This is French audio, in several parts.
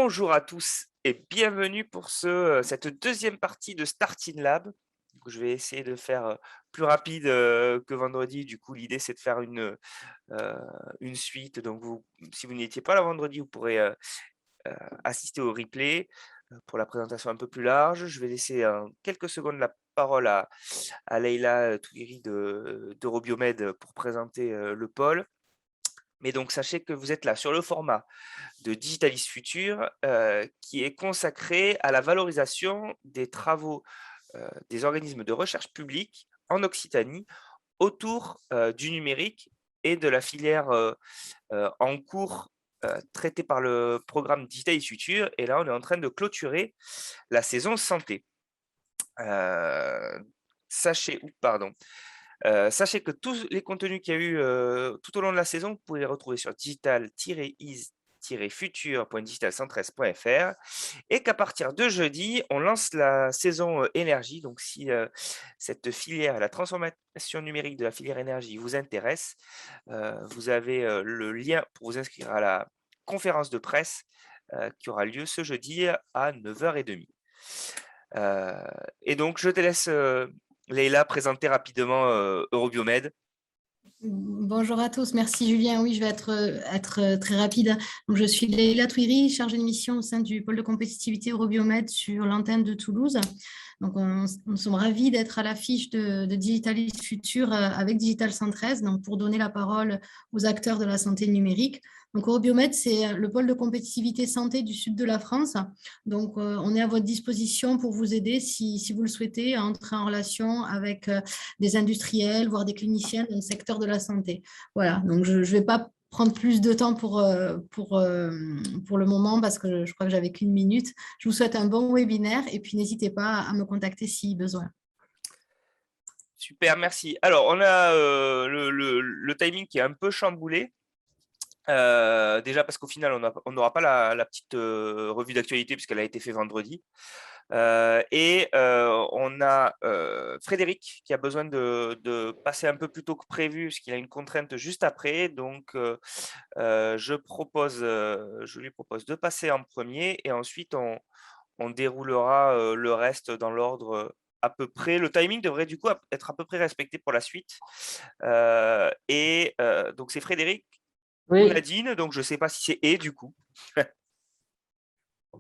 Bonjour à tous et bienvenue pour cette deuxième partie de Starting Lab. Donc, je vais essayer de faire plus rapide que vendredi. Du coup, l'idée, c'est de faire une suite. Donc, si vous n'étiez pas là vendredi, vous pourrez assister au replay pour la présentation un peu plus large. Je vais laisser en quelques secondes la parole à Leïla Touiri d'Eurobiomed pour présenter le pôle. Mais donc, sachez que vous êtes là sur le format de Digitalis Future, qui est consacré à la valorisation des travaux des organismes de recherche publics en Occitanie autour du numérique et de la filière en cours traitée par le programme Digitalis Future. Et là, on est en train de clôturer la saison santé. Sachez que tous les contenus qu'il y a eu tout au long de la saison, vous pouvez les retrouver sur digital-is-future.digital113.fr et qu'à partir de jeudi, on lance la saison énergie. Donc, si cette filière, la transformation numérique de la filière énergie vous intéresse, vous avez le lien pour vous inscrire à la conférence de presse qui aura lieu ce jeudi à 9h30. Et donc, je te laisse, Leïla, présenter rapidement Eurobiomed. Bonjour à tous, merci Julien. Oui, je vais être très rapide. Donc, je suis Leïla Touiri, chargée de mission au sein du pôle de compétitivité Eurobiomed sur l'antenne de Toulouse. Donc, nous sommes ravis d'être à l'affiche de Digitalis Future avec Digital 113, donc pour donner la parole aux acteurs de la santé numérique. Donc, Eurobiomed, c'est le pôle de compétitivité santé du sud de la France. Donc, on est à votre disposition pour vous aider si vous le souhaitez à entrer en relation avec des industriels, voire des cliniciens dans le secteur de la santé. Voilà, donc je ne vais pas prendre plus de temps pour le moment parce que je crois que j'avais qu'une minute. Je vous souhaite un bon webinaire et puis n'hésitez pas à me contacter si besoin. Super, merci. Alors, on a le timing qui est un peu chamboulé. Déjà parce qu'au final, on n'aura pas la petite revue d'actualité puisqu'elle a été faite vendredi. On a Frédéric qui a besoin de passer un peu plus tôt que prévu puisqu'il a une contrainte juste après. Donc, je lui propose de passer en premier et ensuite on déroulera le reste dans l'ordre à peu près. Le timing devrait du coup être à peu près respecté pour la suite. Donc, c'est Frédéric ou Oui, Nadine, donc je ne sais pas si c'est « et » du coup.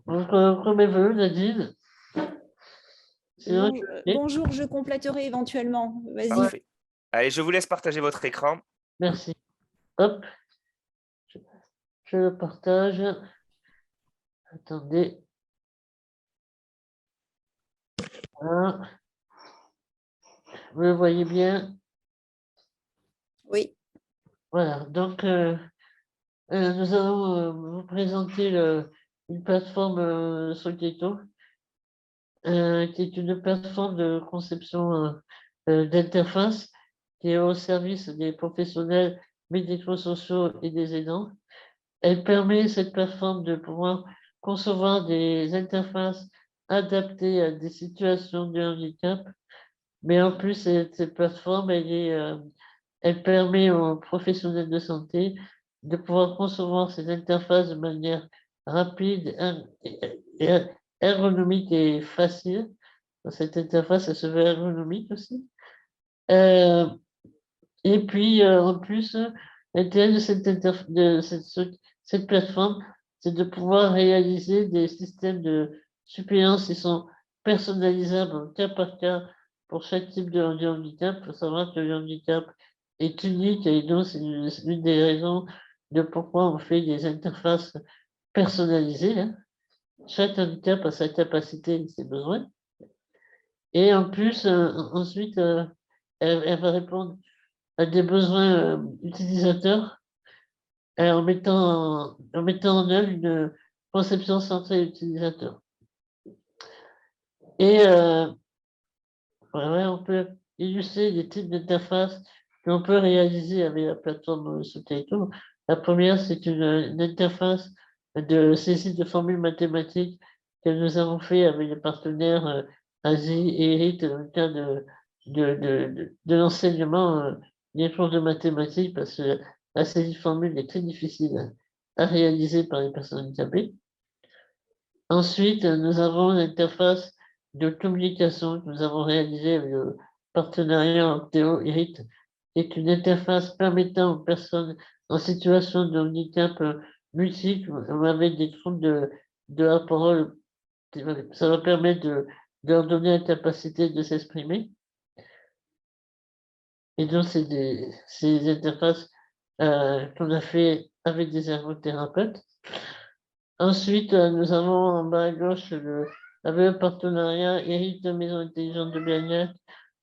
mes voeux, Nadine. Sinon, Bonjour, je compléterai éventuellement. Vas-y. Parfait. Allez, je vous laisse partager votre écran. merci. Hop, je le partage. Attendez. Voilà. Vous le voyez bien? Oui. Voilà, donc nous allons vous présenter une plateforme Solteto, qui est une plateforme de conception d'interface qui est au service des professionnels médico-sociaux et des aidants. Elle permet, cette plateforme, de pouvoir concevoir des interfaces adaptées à des situations de handicap, mais en plus, cette plateforme, elle permet aux professionnels de santé de pouvoir concevoir ces interfaces de manière rapide, et ergonomique et facile. Cette interface, elle se veut ergonomique aussi. Et puis, en plus, l'intérêt de cette plateforme, c'est de pouvoir réaliser des systèmes de suppléance qui sont personnalisables cas par cas pour chaque type de handicap. Il faut savoir que le handicap est unique et donc c'est une des raisons de pourquoi on fait des interfaces personnalisées, hein. Chaque handicap a sa capacité et ses besoins. Et en plus, ensuite, elle va répondre à des besoins utilisateurs en mettant en œuvre une conception centrée utilisateur. Et voilà, on peut illustrer des types d'interfaces qu'on peut réaliser avec la plateforme Solteto. La première, c'est une interface de saisie de formules mathématiques que nous avons fait avec les partenaires Asie et Eric dans le cadre de l'enseignement des cours de mathématiques parce que la saisie de formules est très difficile à réaliser par les personnes handicapées. Ensuite, nous avons l'interface de communication que nous avons réalisée avec le partenariat Octeo Irit, qui est une interface permettant aux personnes en situation de handicap multiple ou avec des troubles de la parole. Ça va permettre de leur donner la capacité de s'exprimer. Et donc, c'est ces interfaces qu'on a fait avec des ergothérapeutes. Ensuite, nous avons en bas à gauche, avec le partenariat Eric de Maison Intelligente de bien-être,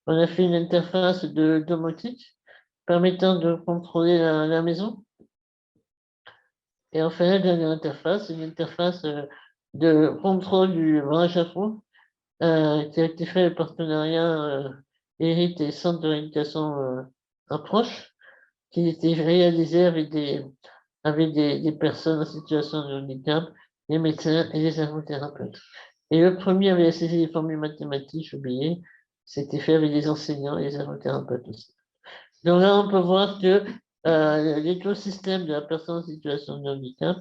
on a fait une interface de domotique permettant de contrôler la maison. Et enfin, la dernière interface, une interface de contrôle du bras chapeau qui a été fait avec le partenariat Eric et Centre de rééducation approche, qui a été réalisé avec des personnes en situation de handicap, les médecins et les ergothérapeutes. Et le premier avait saisi les formules mathématiques, j'ai oublié, c'était fait avec les enseignants et les ergothérapeutes aussi. Donc là, on peut voir que l'écosystème de la personne en situation de handicap,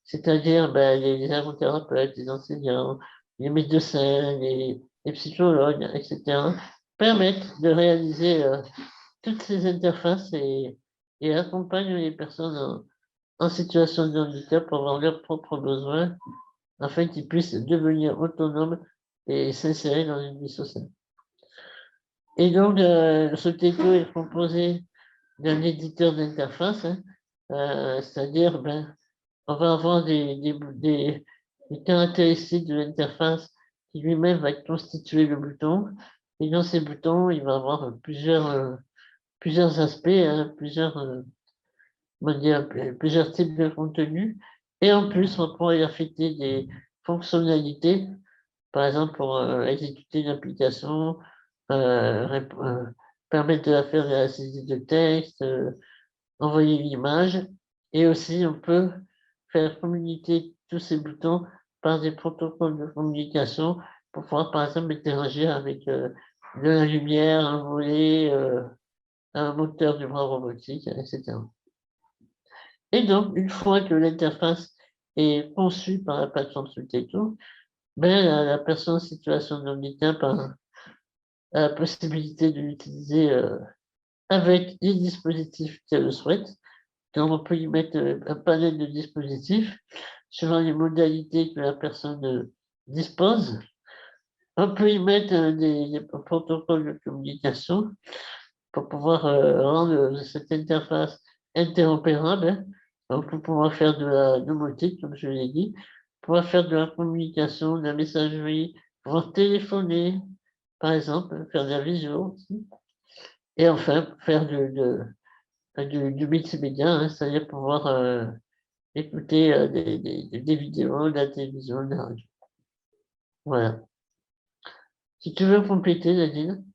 c'est-à-dire les ergothérapeutes, les enseignants, les médecins, les psychologues, etc., permettent de réaliser toutes ces interfaces et accompagnent les personnes en situation de handicap pour avoir leurs propres besoins afin qu'ils puissent devenir autonomes et s'insérer dans une vie sociale. Et donc, ce TECO est composé d'un éditeur d'interface, c'est-à-dire, on va avoir des caractéristiques de l'interface qui lui-même va constituer le bouton. Et dans ces boutons, il va avoir plusieurs aspects, plusieurs types de contenus. Et en plus, on pourrait y affecter des fonctionnalités, par exemple pour exécuter une application, permettre de faire de la saisie de texte, envoyer une image. Et aussi, on peut faire communiquer tous ces boutons par des protocoles de communication pour pouvoir, par exemple, interagir avec de la lumière, un volet, un moteur du bras robotique, etc. Et donc, une fois que l'interface est conçue par la plateforme Sulteco, la personne en situation de handicap a la possibilité de l'utiliser avec les dispositifs qu'elle le souhaite. Donc, on peut y mettre un panel de dispositifs selon les modalités que la personne dispose. On peut y mettre des protocoles de communication pour pouvoir rendre cette interface interopérable. Donc, pour pouvoir faire de la domotique, comme je l'ai dit, pouvoir faire de la communication, de la messagerie, pouvoir téléphoner, par exemple, faire de la visio aussi. Et enfin, faire du multimédia, hein, c'est-à-dire pouvoir écouter des vidéos, de la télévision, de la radio. Voilà. Si tu veux compléter, Nadine.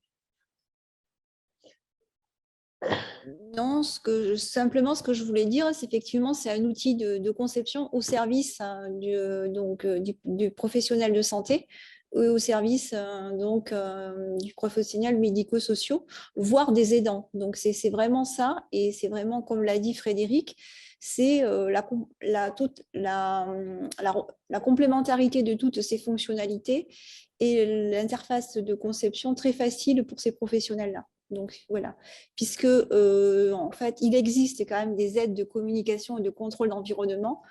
Non, simplement ce que je voulais dire, c'est effectivement c'est un outil de conception au service du professionnel de santé ou au service du professionnel médico-sociaux, voire des aidants. Donc c'est vraiment ça, et c'est vraiment comme l'a dit Frédéric, c'est la complémentarité de toutes ces fonctionnalités et l'interface de conception très facile pour ces professionnels-là. Donc voilà, puisque en fait, il existe quand même des aides de communication et de contrôle d'environnement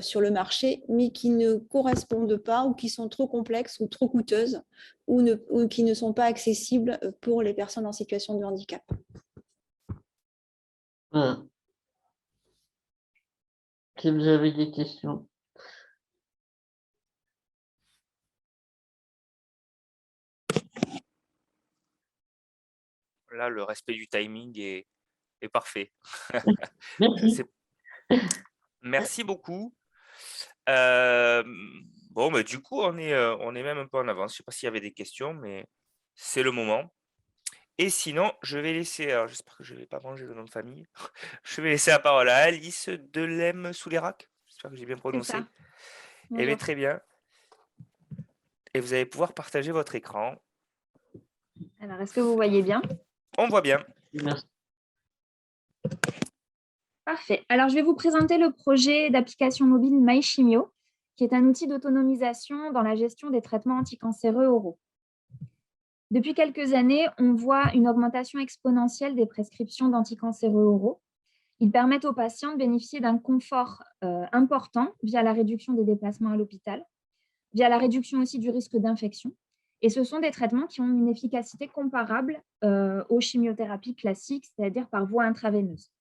sur le marché, mais qui ne correspondent pas ou qui sont trop complexes ou trop coûteuses ou qui ne sont pas accessibles pour les personnes en situation de handicap. Voilà. Si vous avez des questions. Là, le respect du timing est parfait. Merci. Merci beaucoup. Bon, du coup, on est même un peu en avance. Je ne sais pas s'il y avait des questions, mais c'est le moment. Et sinon, je vais laisser, alors j'espère que je ne vais pas manger le nom de famille. Je vais laisser la parole à Alice Delem-Souleyrac. J'espère que j'ai bien prononcé. Eh bien, très bien. Et vous allez pouvoir partager votre écran. Alors, est-ce que vous voyez bien? On voit bien. Merci. Parfait. Alors, je vais vous présenter le projet d'application mobile MyChimio, qui est un outil d'autonomisation dans la gestion des traitements anticancéreux oraux. Depuis quelques années, on voit une augmentation exponentielle des prescriptions d'anticancéreux oraux. Ils permettent aux patients de bénéficier d'un confort important via la réduction des déplacements à l'hôpital, via la réduction aussi du risque d'infection. Et ce sont des traitements qui ont une efficacité comparable aux chimiothérapies classiques, c'est-à-dire par voie intraveineuse.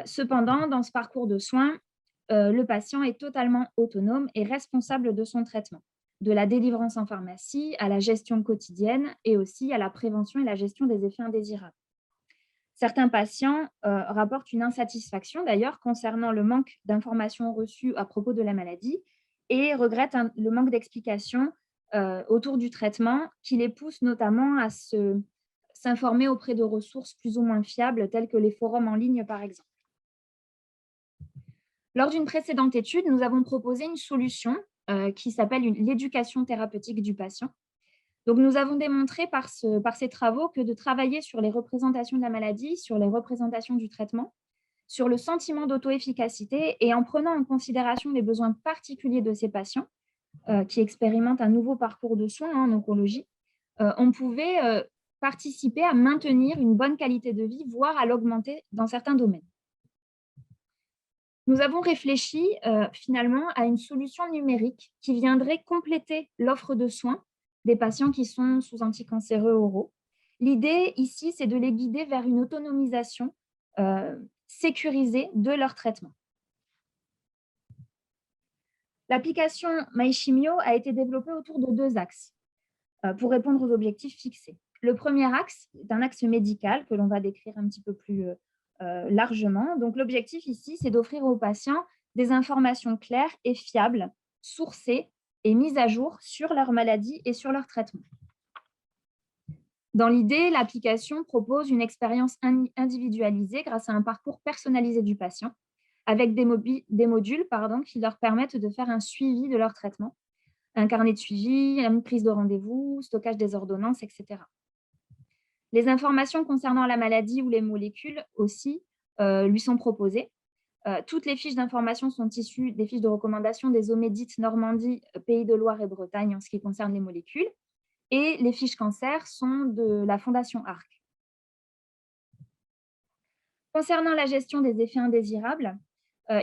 Cependant, dans ce parcours de soins, le patient est totalement autonome et responsable de son traitement, de la délivrance en pharmacie à la gestion quotidienne et aussi à la prévention et la gestion des effets indésirables. Certains patients rapportent une insatisfaction d'ailleurs concernant le manque d'informations reçues à propos de la maladie et regrettent le manque d'explications autour du traitement qui les pousse notamment à s'informer auprès de ressources plus ou moins fiables telles que les forums en ligne par exemple. Lors d'une précédente étude, nous avons proposé une solution qui s'appelle l'éducation thérapeutique du patient. Donc, nous avons démontré par ces travaux que de travailler sur les représentations de la maladie, sur les représentations du traitement, sur le sentiment d'auto-efficacité et en prenant en considération les besoins particuliers de ces patients qui expérimentent un nouveau parcours de soins en oncologie, on pouvait participer à maintenir une bonne qualité de vie, voire à l'augmenter dans certains domaines. Nous avons réfléchi finalement à une solution numérique qui viendrait compléter l'offre de soins des patients qui sont sous anticancéreux oraux. L'idée ici, c'est de les guider vers une autonomisation sécurisée de leur traitement. L'application MyChimio a été développée autour de 2 axes pour répondre aux objectifs fixés. Le premier axe est un axe médical que l'on va décrire un petit peu plus largement. Donc, l'objectif ici, c'est d'offrir aux patients des informations claires et fiables, sourcées et mises à jour sur leur maladie et sur leur traitement. Dans l'idée, l'application propose une expérience individualisée grâce à un parcours personnalisé du patient, avec des modules qui leur permettent de faire un suivi de leur traitement, un carnet de suivi, une prise de rendez-vous, stockage des ordonnances, etc. Les informations concernant la maladie ou les molécules aussi lui sont proposées. Toutes les fiches d'information sont issues des fiches de recommandation des OMEDIT Normandie, Pays de Loire et Bretagne en ce qui concerne les molécules. Et les fiches cancer sont de la Fondation ARC. Concernant la gestion des effets indésirables,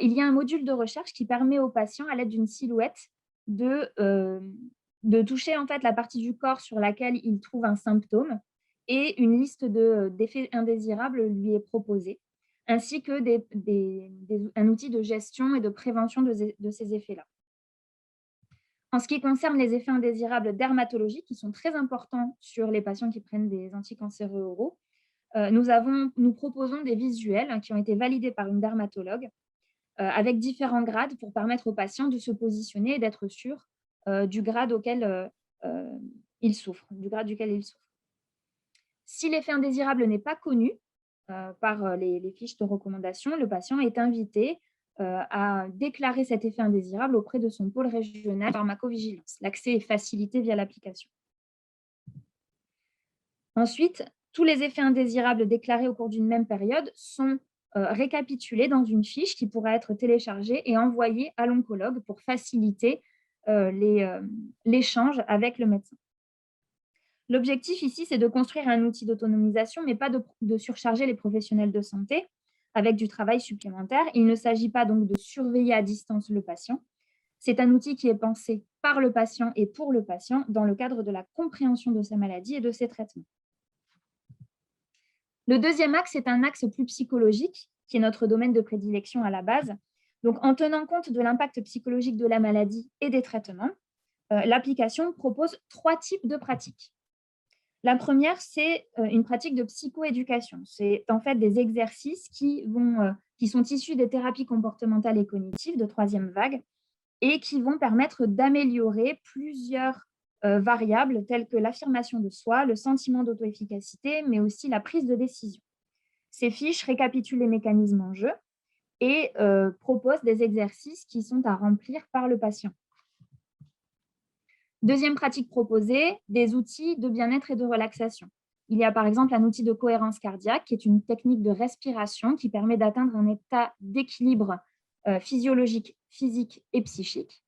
il y a un module de recherche qui permet aux patients, à l'aide d'une silhouette, de toucher en fait la partie du corps sur laquelle ils trouvent un symptôme et une liste d'effets indésirables lui est proposée, ainsi que un outil de gestion et de prévention de ces effets-là. En ce qui concerne les effets indésirables dermatologiques, qui sont très importants sur les patients qui prennent des anticancéreux oraux, nous proposons des visuels qui ont été validés par une dermatologue avec différents grades pour permettre aux patients de se positionner et d'être sûrs du grade auquel ils souffrent, Si l'effet indésirable n'est pas connu par les fiches de recommandation, le patient est invité à déclarer cet effet indésirable auprès de son pôle régional de pharmacovigilance. L'accès est facilité via l'application. Ensuite, tous les effets indésirables déclarés au cours d'une même période sont récapitulés dans une fiche qui pourra être téléchargée et envoyée à l'oncologue pour faciliter l'échange avec le médecin. L'objectif ici, c'est de construire un outil d'autonomisation, mais pas de surcharger les professionnels de santé avec du travail supplémentaire. Il ne s'agit pas donc de surveiller à distance le patient. C'est un outil qui est pensé par le patient et pour le patient dans le cadre de la compréhension de sa maladie et de ses traitements. Le deuxième axe est un axe plus psychologique, qui est notre domaine de prédilection à la base. Donc, en tenant compte de l'impact psychologique de la maladie et des traitements, l'application propose 3 types de pratiques. La première, c'est une pratique de psychoéducation. C'est en fait des exercices qui sont issus des thérapies comportementales et cognitives de 3e vague et qui vont permettre d'améliorer plusieurs variables telles que l'affirmation de soi, le sentiment d'auto-efficacité, mais aussi la prise de décision. Ces fiches récapitulent les mécanismes en jeu et proposent des exercices qui sont à remplir par le patient. Deuxième pratique proposée, des outils de bien-être et de relaxation. Il y a par exemple un outil de cohérence cardiaque qui est une technique de respiration qui permet d'atteindre un état d'équilibre physiologique, physique et psychique.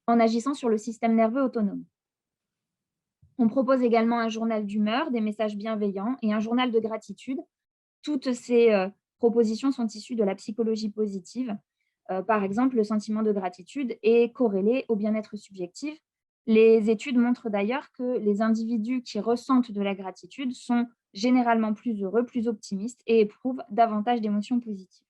en agissant sur le système nerveux autonome. On propose également un journal d'humeur, des messages bienveillants et un journal de gratitude. Toutes ces propositions sont issues de la psychologie positive. Par exemple, le sentiment de gratitude est corrélé au bien-être subjectif. Les études montrent d'ailleurs que les individus qui ressentent de la gratitude sont généralement plus heureux, plus optimistes et éprouvent davantage d'émotions positives.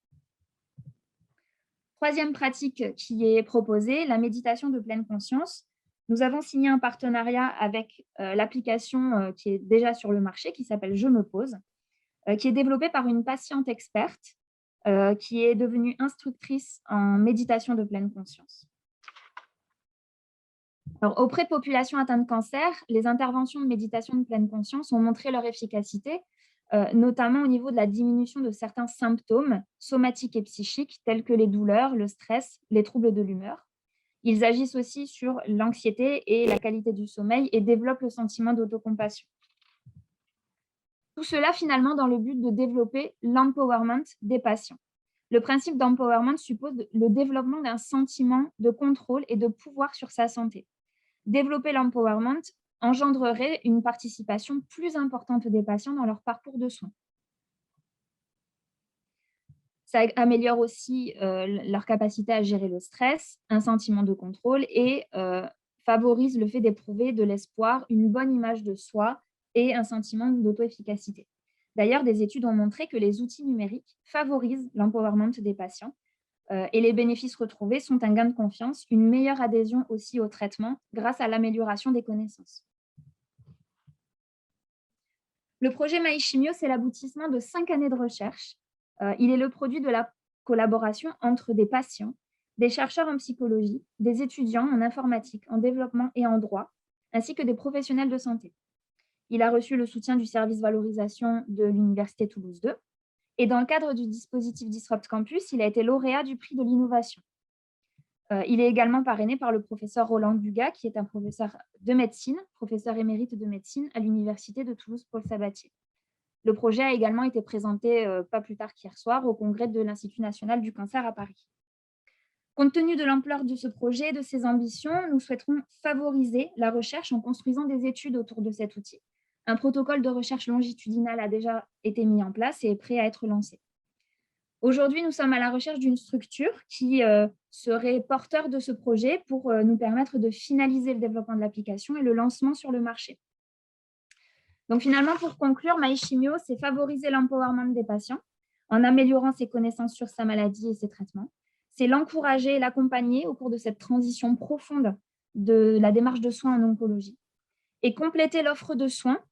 Troisième pratique qui est proposée, la méditation de pleine conscience. Nous avons signé un partenariat avec l'application qui est déjà sur le marché, qui s'appelle Je me pose, qui est développée par une patiente experte qui est devenue instructrice en méditation de pleine conscience. Alors, auprès de populations atteintes de cancer, les interventions de méditation de pleine conscience ont montré leur efficacité, notamment au niveau de la diminution de certains symptômes somatiques et psychiques, tels que les douleurs, le stress, les troubles de l'humeur. Ils agissent aussi sur l'anxiété et la qualité du sommeil et développent le sentiment d'autocompassion. Tout cela, finalement, dans le but de développer l'empowerment des patients. Le principe d'empowerment suppose le développement d'un sentiment de contrôle et de pouvoir sur sa santé. Développer l'empowerment engendrerait une participation plus importante des patients dans leur parcours de soins. Ça améliore aussi leur capacité à gérer le stress, un sentiment de contrôle et favorise le fait d'éprouver de l'espoir, une bonne image de soi et un sentiment d'auto-efficacité. D'ailleurs, des études ont montré que les outils numériques favorisent l'empowerment des patients et les bénéfices retrouvés sont un gain de confiance, une meilleure adhésion aussi au traitement grâce à l'amélioration des connaissances. Le projet MyChimio, c'est l'aboutissement de 5 années de recherche. Il est le produit de la collaboration entre des patients, des chercheurs en psychologie, des étudiants en informatique, en développement et en droit, ainsi que des professionnels de santé. Il a reçu le soutien du service valorisation de l'Université Toulouse 2. Et dans le cadre du dispositif Disrupt Campus, il a été lauréat du prix de l'innovation. Il est également parrainé par le professeur Roland Guga, qui est un professeur de médecine, professeur émérite de médecine à l'Université de Toulouse-Paul Sabatier. Le projet a également été présenté pas plus tard qu'hier soir au congrès de l'Institut national du cancer à Paris. Compte tenu de l'ampleur de ce projet et de ses ambitions, nous souhaiterons favoriser la recherche en construisant des études autour de cet outil. Un protocole de recherche longitudinal a déjà été mis en place et est prêt à être lancé. Aujourd'hui, nous sommes à la recherche d'une structure qui serait porteur de ce projet pour nous permettre de finaliser le développement de l'application et le lancement sur le marché. Donc finalement, pour conclure, MyChimio, c'est favoriser l'empowerment des patients en améliorant ses connaissances sur sa maladie et ses traitements. C'est l'encourager et l'accompagner au cours de cette transition profonde de la démarche de soins en oncologie et compléter l'offre de soins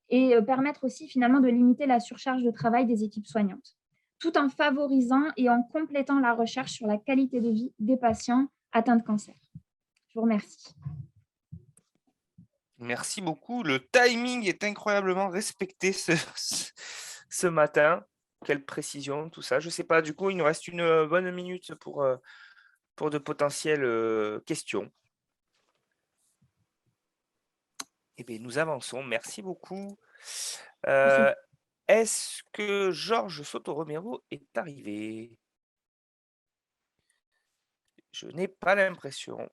et permettre aussi finalement de limiter la surcharge de travail des équipes soignantes, tout en favorisant et en complétant la recherche sur la qualité de vie des patients atteints de cancer. Je vous remercie. Merci beaucoup. Le timing est incroyablement respecté ce matin. Quelle précision, tout ça. Je ne sais pas, du coup, il nous reste une bonne minute pour de potentielles questions. Eh bien, nous avançons. Merci beaucoup. Est-ce que Georges Soto-Romero est arrivé? Je n'ai pas l'impression.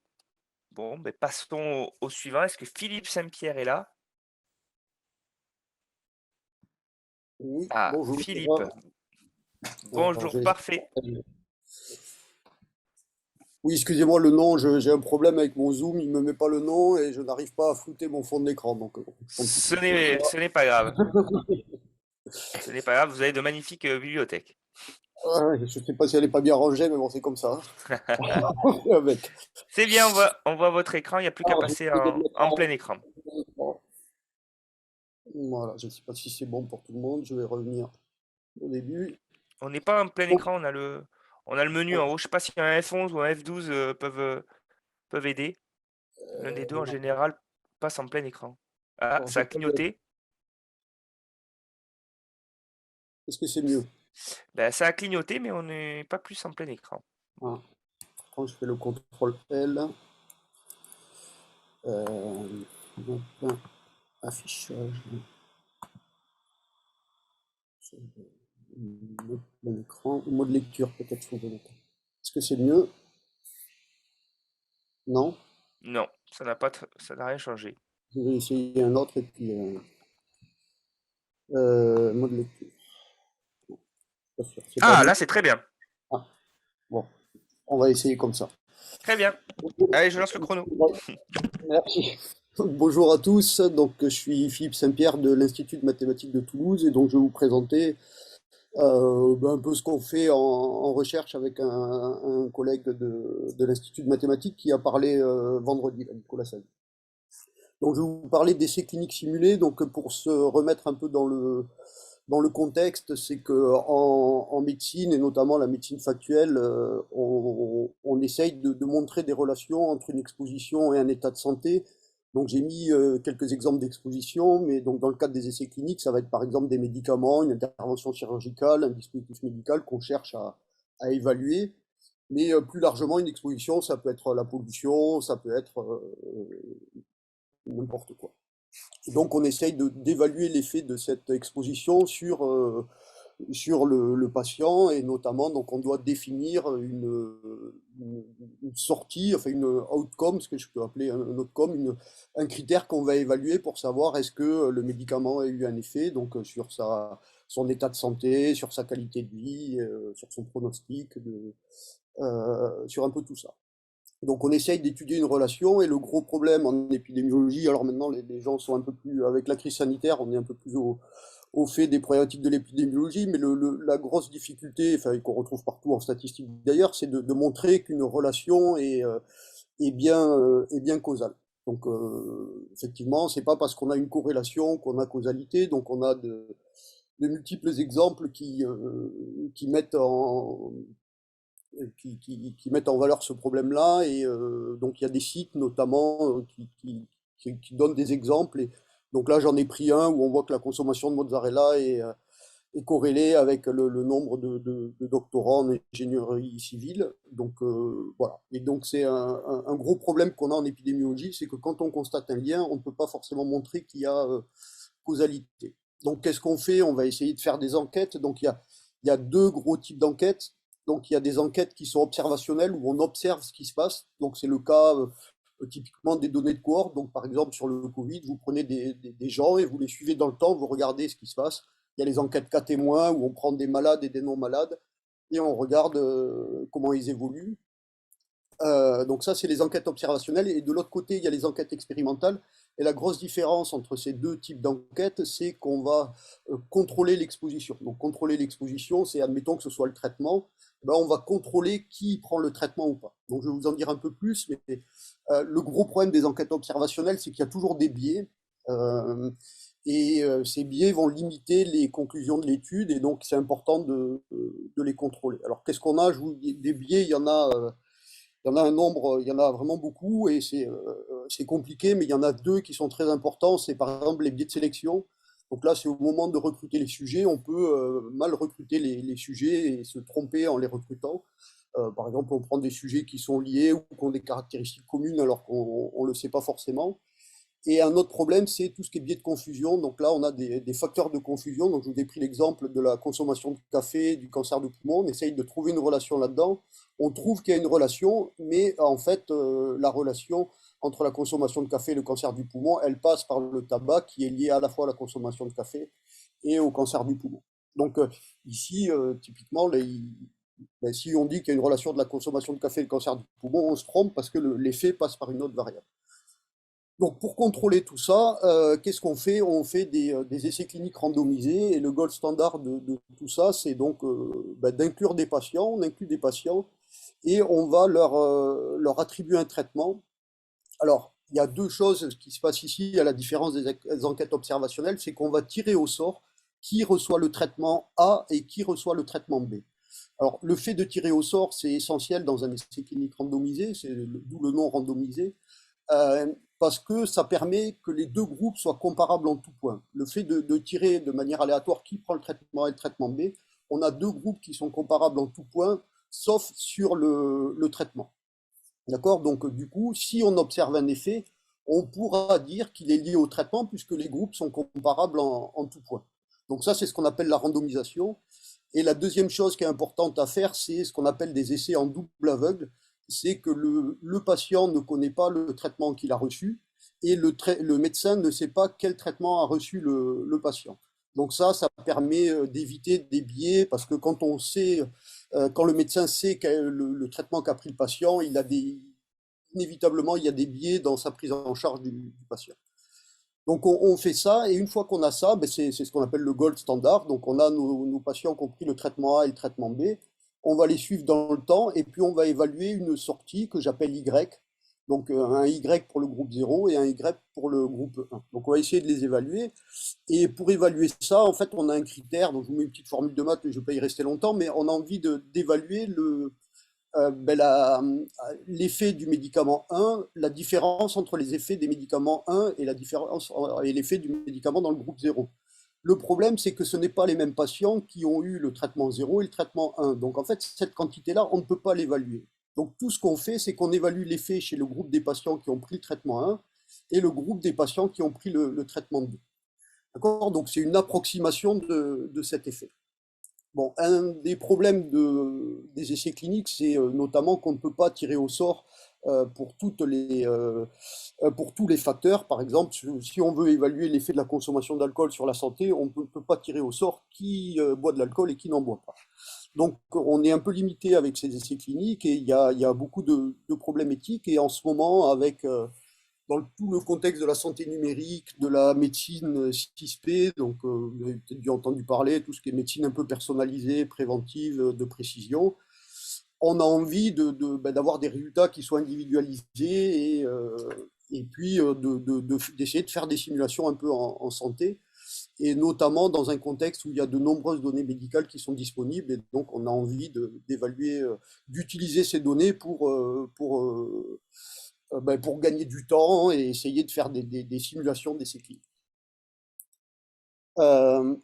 Bon, ben passons au suivant. Est-ce que Philippe Saint-Pierre est là? Oui, Ah, bonjour. Philippe. Alors, Bonjour, parfait. Oui, excusez-moi, le nom, j'ai un problème avec mon Zoom, il ne me met pas le nom et je n'arrive pas à flouter mon fond d'écran. Donc, tant pis. Ce n'est pas grave. Ce n'est pas grave, vous avez de magnifiques bibliothèques. Ouais, je ne sais pas si elle n'est pas bien rangée, mais bon, c'est comme ça. Avec. C'est bien, on voit votre écran, il n'y a plus qu'à Alors, passer je vais mettre en plein écran. Voilà, je ne sais pas si c'est bon pour tout le monde. Je vais revenir au début. On n'est pas en plein écran, on a le menu en haut. Je ne sais pas si un F11 ou un F12 peuvent aider. L'un des deux, en général, passe en plein écran. Ah, Alors, ça a clignoté. Est-ce que c'est mieux? Ben, ça a clignoté, mais on n'est pas plus en plein écran. Ah. Quand je fais le contrôle L, hop, affichage. Mon écran, mode lecture peut-être faut mettre. Est-ce que c'est mieux? Non? Non, ça n'a rien changé. Je vais essayer un autre et puis mode lecture. Pas sûr, c'est pas Ah, bon. là, c'est très bien. Ah, bon, on va essayer comme ça. Très bien. Allez, je lance le chrono. Merci. Bonjour à tous, donc je suis Philippe Saint-Pierre de l'Institut de mathématiques de Toulouse et donc je vais vous présenter un peu ce qu'on fait en recherche avec un collègue de l'Institut de mathématiques qui a parlé vendredi, là, Nicolas Sadi. Donc je vais vous parler d'essais cliniques simulés, donc pour se remettre un peu dans le contexte, c'est que en médecine, et notamment la médecine factuelle, on essaye de montrer des relations entre une exposition et un état de santé. Donc j'ai mis quelques exemples d'exposition, mais donc dans le cadre des essais cliniques, ça va être par exemple des médicaments, une intervention chirurgicale, un dispositif médical qu'on cherche à évaluer. Mais plus largement, une exposition, ça peut être la pollution, ça peut être n'importe quoi. Donc on essaye d'évaluer l'effet de cette exposition sur le patient et notamment donc on doit définir une sortie, enfin une outcome, ce que je peux appeler un outcome, un critère qu'on va évaluer pour savoir est-ce que le médicament a eu un effet donc sur son état de santé, sur sa qualité de vie, sur son pronostic, sur un peu tout ça. Donc on essaye d'étudier une relation et le gros problème en épidémiologie, alors maintenant les gens sont un peu plus, avec la crise sanitaire, on est un peu plus au fait des problématiques de l'épidémiologie, mais la grosse difficulté, enfin, qu'on retrouve partout en statistique d'ailleurs, c'est de montrer qu'une relation est bien causale. Donc effectivement, c'est pas parce qu'on a une corrélation qu'on a causalité, donc on a de multiples exemples qui mettent qui mettent en valeur ce problème-là. Et donc, il y a des sites notamment qui donnent des exemples. Et donc là, j'en ai pris un où on voit que la consommation de mozzarella est corrélée avec le nombre de doctorants en ingénierie civile. Donc voilà. Et donc, c'est un gros problème qu'on a en épidémiologie, c'est que quand on constate un lien, on ne peut pas forcément montrer qu'il y a causalité. Donc, qu'est-ce qu'on fait? On va essayer de faire des enquêtes. Donc, il y a deux gros types d'enquêtes. Donc, il y a des enquêtes qui sont observationnelles où on observe ce qui se passe. Donc, c'est le cas typiquement des données de cohorte. Donc, par exemple, sur le Covid, vous prenez des gens et vous les suivez dans le temps, vous regardez ce qui se passe. Il y a les enquêtes cas témoins où on prend des malades et des non-malades et on regarde comment ils évoluent. Donc ça, c'est les enquêtes observationnelles. Et de l'autre côté, il y a les enquêtes expérimentales. Et la grosse différence entre ces deux types d'enquêtes, c'est qu'on va contrôler l'exposition. Donc contrôler l'exposition, c'est admettons que ce soit le traitement, ben, on va contrôler qui prend le traitement ou pas. Donc je vais vous en dire un peu plus, mais le gros problème des enquêtes observationnelles, c'est qu'il y a toujours des biais. Ces biais vont limiter les conclusions de l'étude, et donc c'est important de les contrôler. Alors qu'est-ce qu'on a? Des biais, il y en a un nombre, il y en a vraiment beaucoup et c'est compliqué, mais il y en a deux qui sont très importants. C'est par exemple les biais de sélection. Donc là, c'est au moment de recruter les sujets, on peut mal recruter les sujets et se tromper en les recrutant. Par exemple, on prend des sujets qui sont liés ou qui ont des caractéristiques communes alors qu'on ne le sait pas forcément. Et un autre problème, c'est tout ce qui est biais de confusion. Donc là, on a des facteurs de confusion. Donc je vous ai pris l'exemple de la consommation de café, du cancer du poumon. On essaye de trouver une relation là-dedans. On trouve qu'il y a une relation, mais en fait, la relation entre la consommation de café et le cancer du poumon, elle passe par le tabac qui est lié à la fois à la consommation de café et au cancer du poumon. Donc ici, typiquement, si on dit qu'il y a une relation de la consommation de café et le cancer du poumon, on se trompe parce que l'effet passe par une autre variable. Donc pour contrôler tout ça, qu'est-ce qu'on fait? On fait des essais cliniques randomisés et le gold standard de tout ça, c'est donc d'inclure des patients, on inclut des patients et on va leur attribuer un traitement. Alors, il y a deux choses qui se passent ici, à la différence des enquêtes observationnelles, c'est qu'on va tirer au sort qui reçoit le traitement A et qui reçoit le traitement B. Alors, le fait de tirer au sort, c'est essentiel dans un essai clinique randomisé, c'est d'où le nom randomisé. Parce que ça permet que les deux groupes soient comparables en tout point. Le fait de tirer de manière aléatoire qui prend le traitement A et le traitement B, on a deux groupes qui sont comparables en tout point, sauf sur le traitement. D'accord? Donc du coup, si on observe un effet, on pourra dire qu'il est lié au traitement puisque les groupes sont comparables en tout point. Donc ça, c'est ce qu'on appelle la randomisation. Et la deuxième chose qui est importante à faire, c'est ce qu'on appelle des essais en double aveugle. c'est que le patient ne connaît pas le traitement qu'il a reçu et le médecin ne sait pas quel traitement a reçu le patient. Donc ça permet d'éviter des biais parce que quand on sait, quand le médecin sait le traitement qu'a pris le patient, inévitablement, il y a des biais dans sa prise en charge du patient. Donc on fait ça, et une fois qu'on a ça, ben c'est ce qu'on appelle le gold standard. Donc on a nos patients qui ont pris le traitement A et le traitement B, on va les suivre dans le temps, et puis on va évaluer une sortie que j'appelle Y. Donc un Y pour le groupe 0 et un Y pour le groupe 1. Donc on va essayer de les évaluer. Et pour évaluer ça, en fait, on a un critère, donc je vous mets une petite formule de maths, mais je ne vais pas y rester longtemps, mais on a envie d'évaluer l'effet du médicament 1, la différence entre les effets des médicaments 1 et l'effet du médicament dans le groupe 0. Le problème, c'est que ce n'est pas les mêmes patients qui ont eu le traitement 0 et le traitement 1. Donc en fait, cette quantité-là, on ne peut pas l'évaluer. Donc tout ce qu'on fait, c'est qu'on évalue l'effet chez le groupe des patients qui ont pris le traitement 1 et le groupe des patients qui ont pris le traitement 2. D'accord? Donc c'est une approximation de cet effet. Bon, un des problèmes des essais cliniques, c'est notamment qu'on ne peut pas tirer au sort pour tous les facteurs. Par exemple, si on veut évaluer l'effet de la consommation d'alcool sur la santé, on ne peut pas tirer au sort qui boit de l'alcool et qui n'en boit pas. Donc, on est un peu limité avec ces essais cliniques et il y a beaucoup de problèmes éthiques. Et en ce moment, avec dans tout le contexte de la santé numérique, de la médecine 6P, donc vous avez peut-être dû entendu parler, tout ce qui est médecine un peu personnalisée, préventive, de précision, on a envie d'avoir des résultats qui soient individualisés et puis d'essayer de faire des simulations un peu en santé, et notamment dans un contexte où il y a de nombreuses données médicales qui sont disponibles, et donc on a envie d'évaluer, d'utiliser ces données pour gagner du temps et essayer de faire des simulations d'essais cliniques.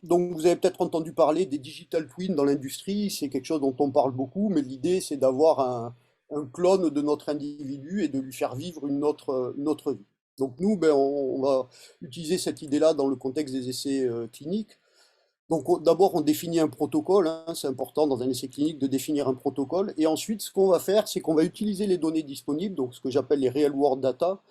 Donc vous avez peut-être entendu parler des digital twins dans l'industrie, c'est quelque chose dont on parle beaucoup, mais l'idée c'est d'avoir un clone de notre individu et de lui faire vivre une autre vie. Donc nous, on va utiliser cette idée-là dans le contexte des essais cliniques. Donc d'abord, on définit un protocole, hein, c'est important dans un essai clinique de définir un protocole, et ensuite, ce qu'on va faire, c'est qu'on va utiliser les données disponibles, donc ce que j'appelle les real world data,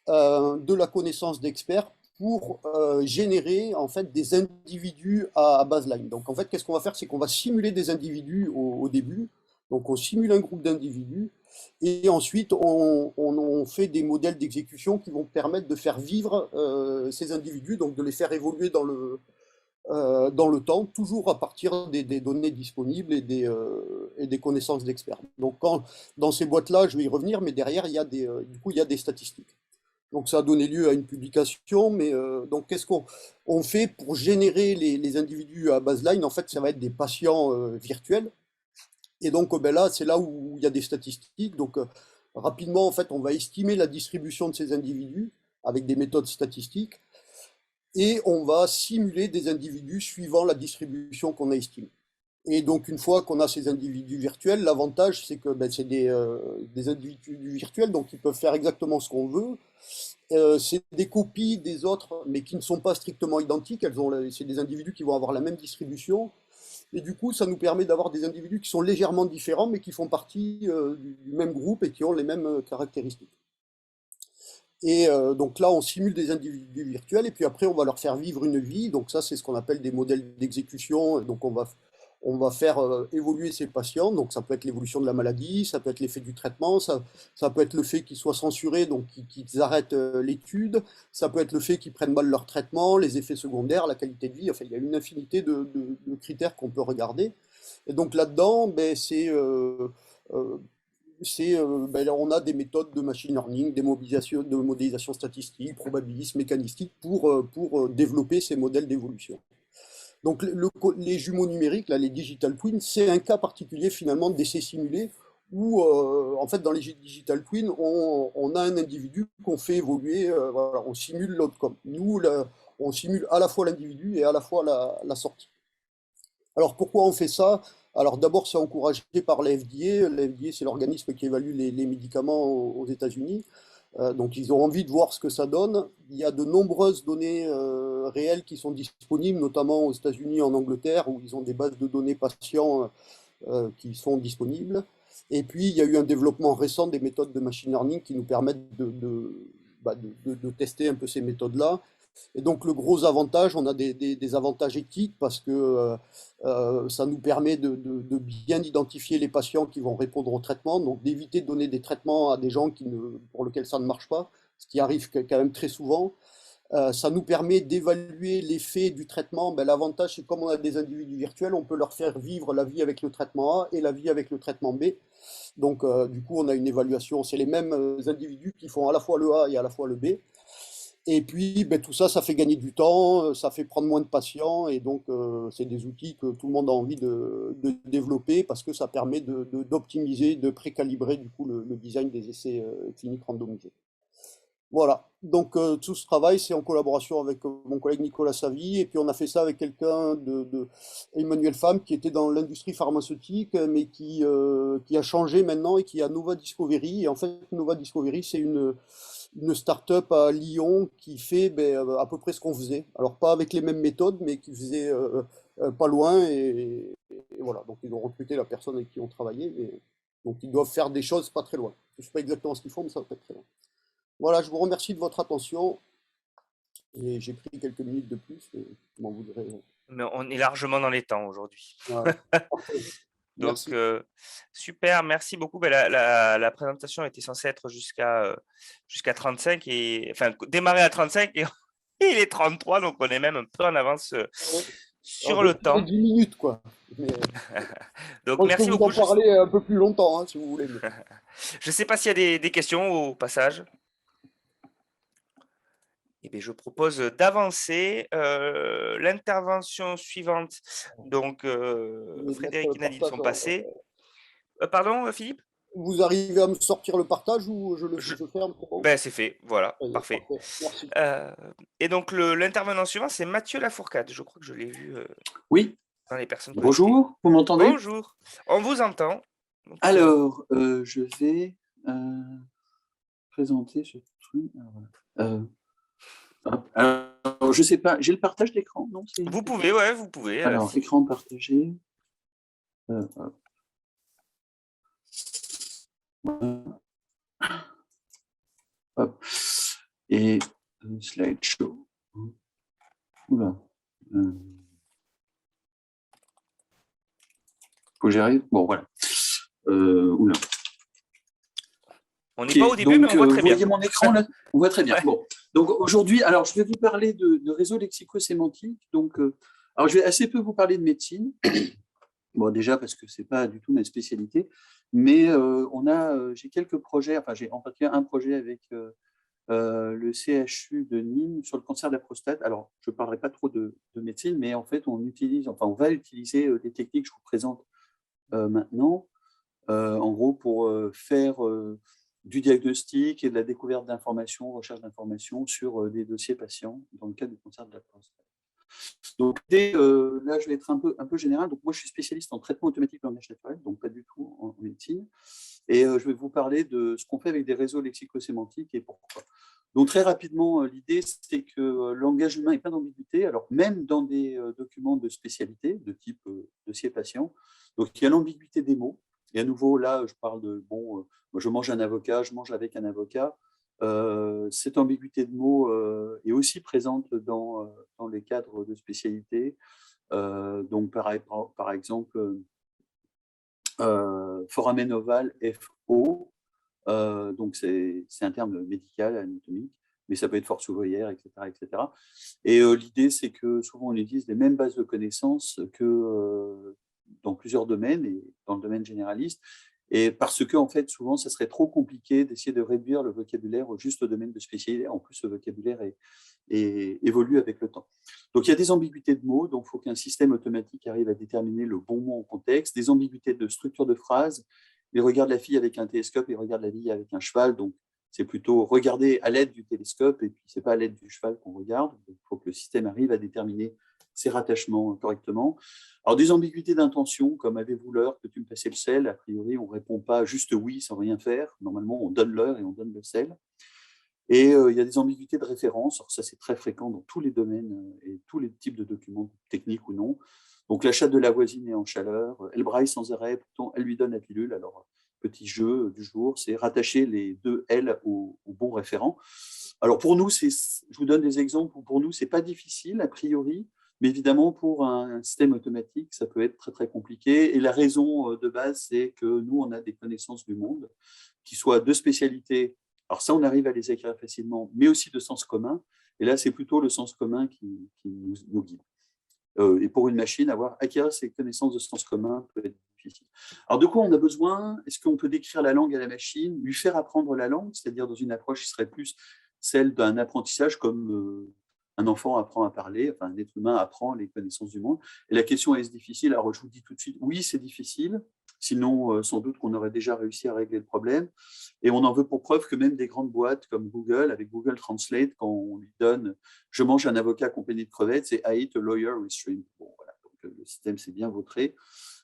de la connaissance d'experts pour générer en fait des individus à baseline. Donc en fait, qu'est-ce qu'on va faire, c'est qu'on va simuler des individus au début, donc on simule un groupe d'individus, et ensuite on fait des modèles d'exécution qui vont permettre de faire vivre ces individus, donc de les faire évoluer dans le temps, toujours à partir des données disponibles et des connaissances d'experts. Donc dans ces boîtes-là, je vais y revenir, mais derrière, du coup, il y a des statistiques. Donc ça a donné lieu à une publication, mais donc qu'est-ce qu'on fait pour générer les individus à baseline? En fait, ça va être des patients virtuels. Et donc là, c'est là où il y a des statistiques. Donc rapidement, en fait, on va estimer la distribution de ces individus avec des méthodes statistiques, et on va simuler des individus suivant la distribution qu'on a estimée. Et donc, une fois qu'on a ces individus virtuels, l'avantage, c'est que c'est des individus virtuels, donc ils peuvent faire exactement ce qu'on veut. C'est des copies des autres, mais qui ne sont pas strictement identiques. C'est des individus qui vont avoir la même distribution. Et du coup, ça nous permet d'avoir des individus qui sont légèrement différents, mais qui font partie du même groupe et qui ont les mêmes caractéristiques. Et donc là, on simule des individus virtuels, et puis après, on va leur faire vivre une vie. Donc ça, c'est ce qu'on appelle des modèles d'exécution. Donc on va faire évoluer ces patients. Donc ça peut être l'évolution de la maladie, ça peut être l'effet du traitement, ça peut être le fait qu'ils soient censurés, donc qu'ils arrêtent l'étude, ça peut être le fait qu'ils prennent mal leur traitement, les effets secondaires, la qualité de vie. Enfin, il y a une infinité de critères qu'on peut regarder. Et donc là-dedans, on a des méthodes de machine learning, de modélisation statistique, probabiliste, mécanistique pour développer ces modèles d'évolution. Donc les jumeaux numériques, là, les digital twins, c'est un cas particulier finalement d'essai simulé où en fait dans les digital twins, on a un individu qu'on fait évoluer, voilà, on simule l'outcome. Nous, on simule à la fois l'individu et à la fois la sortie. Alors pourquoi on fait ça? Alors d'abord, c'est encouragé par la FDA. La FDA, c'est l'organisme qui évalue les médicaments aux États-Unis. Donc ils ont envie de voir ce que ça donne. Il y a de nombreuses données réelles qui sont disponibles, notamment aux États-Unis et en Angleterre, où ils ont des bases de données patients qui sont disponibles. Et puis, il y a eu un développement récent des méthodes de machine learning qui nous permettent de tester un peu ces méthodes-là. Et donc, le gros avantage, on a des avantages éthiques parce que ça nous permet de bien identifier les patients qui vont répondre au traitement, donc d'éviter de donner des traitements à des gens pour lesquels ça ne marche pas, ce qui arrive quand même très souvent. Ça nous permet d'évaluer l'effet du traitement. Ben, l'avantage, c'est comme on a des individus virtuels, on peut leur faire vivre la vie avec le traitement A et la vie avec le traitement B. Donc, du coup, on a une évaluation. C'est les mêmes individus qui font à la fois le A et à la fois le B. Et puis, ben, tout ça, ça fait gagner du temps, ça fait prendre moins de patients. Et donc, c'est des outils que tout le monde a envie de développer parce que ça permet d'optimiser, de précalibrer du coup le design des essais cliniques randomisés. Voilà, donc tout ce travail, c'est en collaboration avec mon collègue Nicolas Savy, et puis on a fait ça avec quelqu'un Emmanuel Pham, qui était dans l'industrie pharmaceutique, mais qui a changé maintenant et qui est à Nova Discovery. Et en fait, Nova Discovery, c'est une start-up à Lyon qui fait à peu près ce qu'on faisait. Alors pas avec les mêmes méthodes, mais qui faisait pas loin, et voilà. Donc ils ont recruté la personne avec qui on travaillait, donc ils doivent faire des choses pas très loin. Je ne sais pas exactement ce qu'ils font, mais ça va pas être très loin. Voilà, je vous remercie de votre attention et j'ai pris quelques minutes de plus, mais je m'en voudrais. Mais on est largement dans les temps aujourd'hui. Voilà. Parfait. Donc, Merci. super, merci beaucoup. Ben, la présentation était censée être jusqu'à 35, enfin démarrer à 35 et il est 33, donc on est même un peu en avance sur le temps. 10 minutes, quoi. Mais Donc, je peux merci vous beaucoup. en parler un peu plus longtemps, hein, si vous voulez. Je ne sais pas s'il y a des questions au passage. Eh bien, je propose d'avancer. L'intervention suivante, donc Je vais Frédéric mettre et le Nadine sont partage passés. Pardon, Philippe? Vous arrivez à me sortir le partage ou Je- je ferme? Ben, c'est fait, voilà, Allez, parfait. parfait. Merci. Et donc, l'intervenant suivant, c'est Mathieu Lafourcade. Je crois que je l'ai vu Oui, dans les personnes connectées. bonjour, vous m'entendez? Bonjour, on vous entend. Donc, Alors, je vais présenter ce truc. Alors, je sais pas, j'ai le partage d'écran, non? vous pouvez, ouais, vous pouvez. Alors, écran partagé. Hop. Et slideshow. Oula. Faut que j'arrive. Bon, voilà. Oula. On n'est pas au début, mais on voit très vous bien. voyez mon écran là? On voit très bien. Ouais. Bon, donc aujourd'hui, alors je vais vous parler de réseau lexico-sémantique. Donc, alors je vais assez peu vous parler de médecine. Bon, déjà parce que c'est pas du tout ma spécialité, mais j'ai quelques projets. Enfin, j'ai en particulier un projet avec le CHU de Nîmes sur le cancer de la prostate. Alors, je ne parlerai pas trop de médecine, mais en fait, on va utiliser des techniques que je vous présente maintenant, en gros, pour faire du diagnostic et de la découverte d'informations, recherche d'informations sur des dossiers patients dans le cadre du cancer de la prostate. Donc, là, je vais être un peu général. Donc, moi, je suis spécialiste en traitement automatique de langage naturel, donc pas du tout en médecine. Et je vais vous parler de ce qu'on fait avec des réseaux lexico-sémantiques et pourquoi. Donc, très rapidement, l'idée, c'est que le langage humain est plein d'ambiguïté. Alors, même dans des documents de spécialité, de type dossier patient, donc il y a l'ambiguïté des mots. Et à nouveau, là, je parle de, moi, je mange un avocat, je mange avec un avocat. Cette ambiguïté de mots est aussi présente dans les cadres de spécialité. Donc, par exemple, foramen ovale, FO, donc c'est un terme médical, anatomique, mais ça peut être force ouvrière, etc. etc. Et l'idée, c'est que souvent on utilise les mêmes bases de connaissances que dans plusieurs domaines, et dans le domaine généraliste, et parce que, en fait, souvent, ça serait trop compliqué d'essayer de réduire le vocabulaire au juste domaine de spécialité. En plus, ce vocabulaire évolue avec le temps. Donc, il y a des ambiguïtés de mots, donc il faut qu'un système automatique arrive à déterminer le bon mot en contexte, des ambiguïtés de structure de phrase. Il regarde la fille avec un télescope, il regarde la vie avec un cheval, donc c'est plutôt regarder à l'aide du télescope, et puis ce n'est pas à l'aide du cheval qu'on regarde. Donc, il faut que le système arrive à déterminer ses rattachements correctement. Alors, des ambiguïtés d'intention, comme avez-vous l'heure, peux-tu me passer le sel? A priori, on ne répond pas juste oui sans rien faire. Normalement, on donne l'heure et on donne le sel. Et il y a des ambiguïtés de référence. Alors, ça, c'est très fréquent dans tous les domaines et tous les types de documents, techniques ou non. Donc, la chatte de la voisine est en chaleur. Elle braille sans arrêt, pourtant, elle lui donne la pilule. Alors, petit jeu du jour, c'est rattacher les deux L au bon référent. Alors pour nous, je vous donne des exemples où pour nous, ce n'est pas difficile a priori, mais évidemment pour un système automatique, ça peut être très très compliqué. Et la raison de base, c'est que nous, on a des connaissances du monde qui soient de spécialité. Alors ça, on arrive à les acquérir facilement, mais aussi de sens commun. Et là, c'est plutôt le sens commun qui nous guide. Et pour une machine, acquérir ces connaissances de sens commun peut être difficile. Alors de quoi on a besoin? Est-ce qu'on peut décrire la langue à la machine, lui faire apprendre la langue, c'est-à-dire dans une approche qui serait plus celle d'un apprentissage comme un enfant apprend à parler, enfin un être humain apprend les connaissances du monde. Et la question est-ce difficile? Alors je vous dis tout de suite, oui, c'est difficile. Sinon, sans doute qu'on aurait déjà réussi à régler le problème. Et on en veut pour preuve que même des grandes boîtes comme Google, avec Google Translate, quand on lui donne « je mange un avocat accompagné de crevettes », c'est « I eat a lawyer with shrimp ». Bon, voilà, donc le système s'est bien vautré.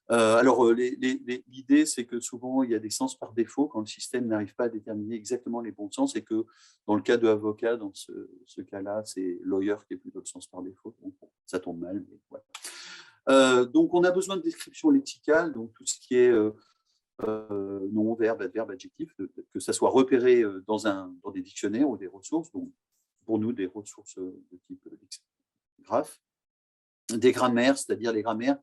Alors, l'idée, c'est que souvent, il y a des sens par défaut quand le système n'arrive pas à déterminer exactement les bons sens et que dans le cas de avocat, dans ce cas-là, c'est lawyer qui est plutôt le sens par défaut. Donc, bon, ça tombe mal, mais voilà. Donc, on a besoin de description lexicale, donc tout ce qui est nom, verbe, adverbe, adjectif, que ça soit repéré dans des dictionnaires ou des ressources, donc pour nous, des ressources de type graphe, des grammaires, c'est-à-dire les grammaires.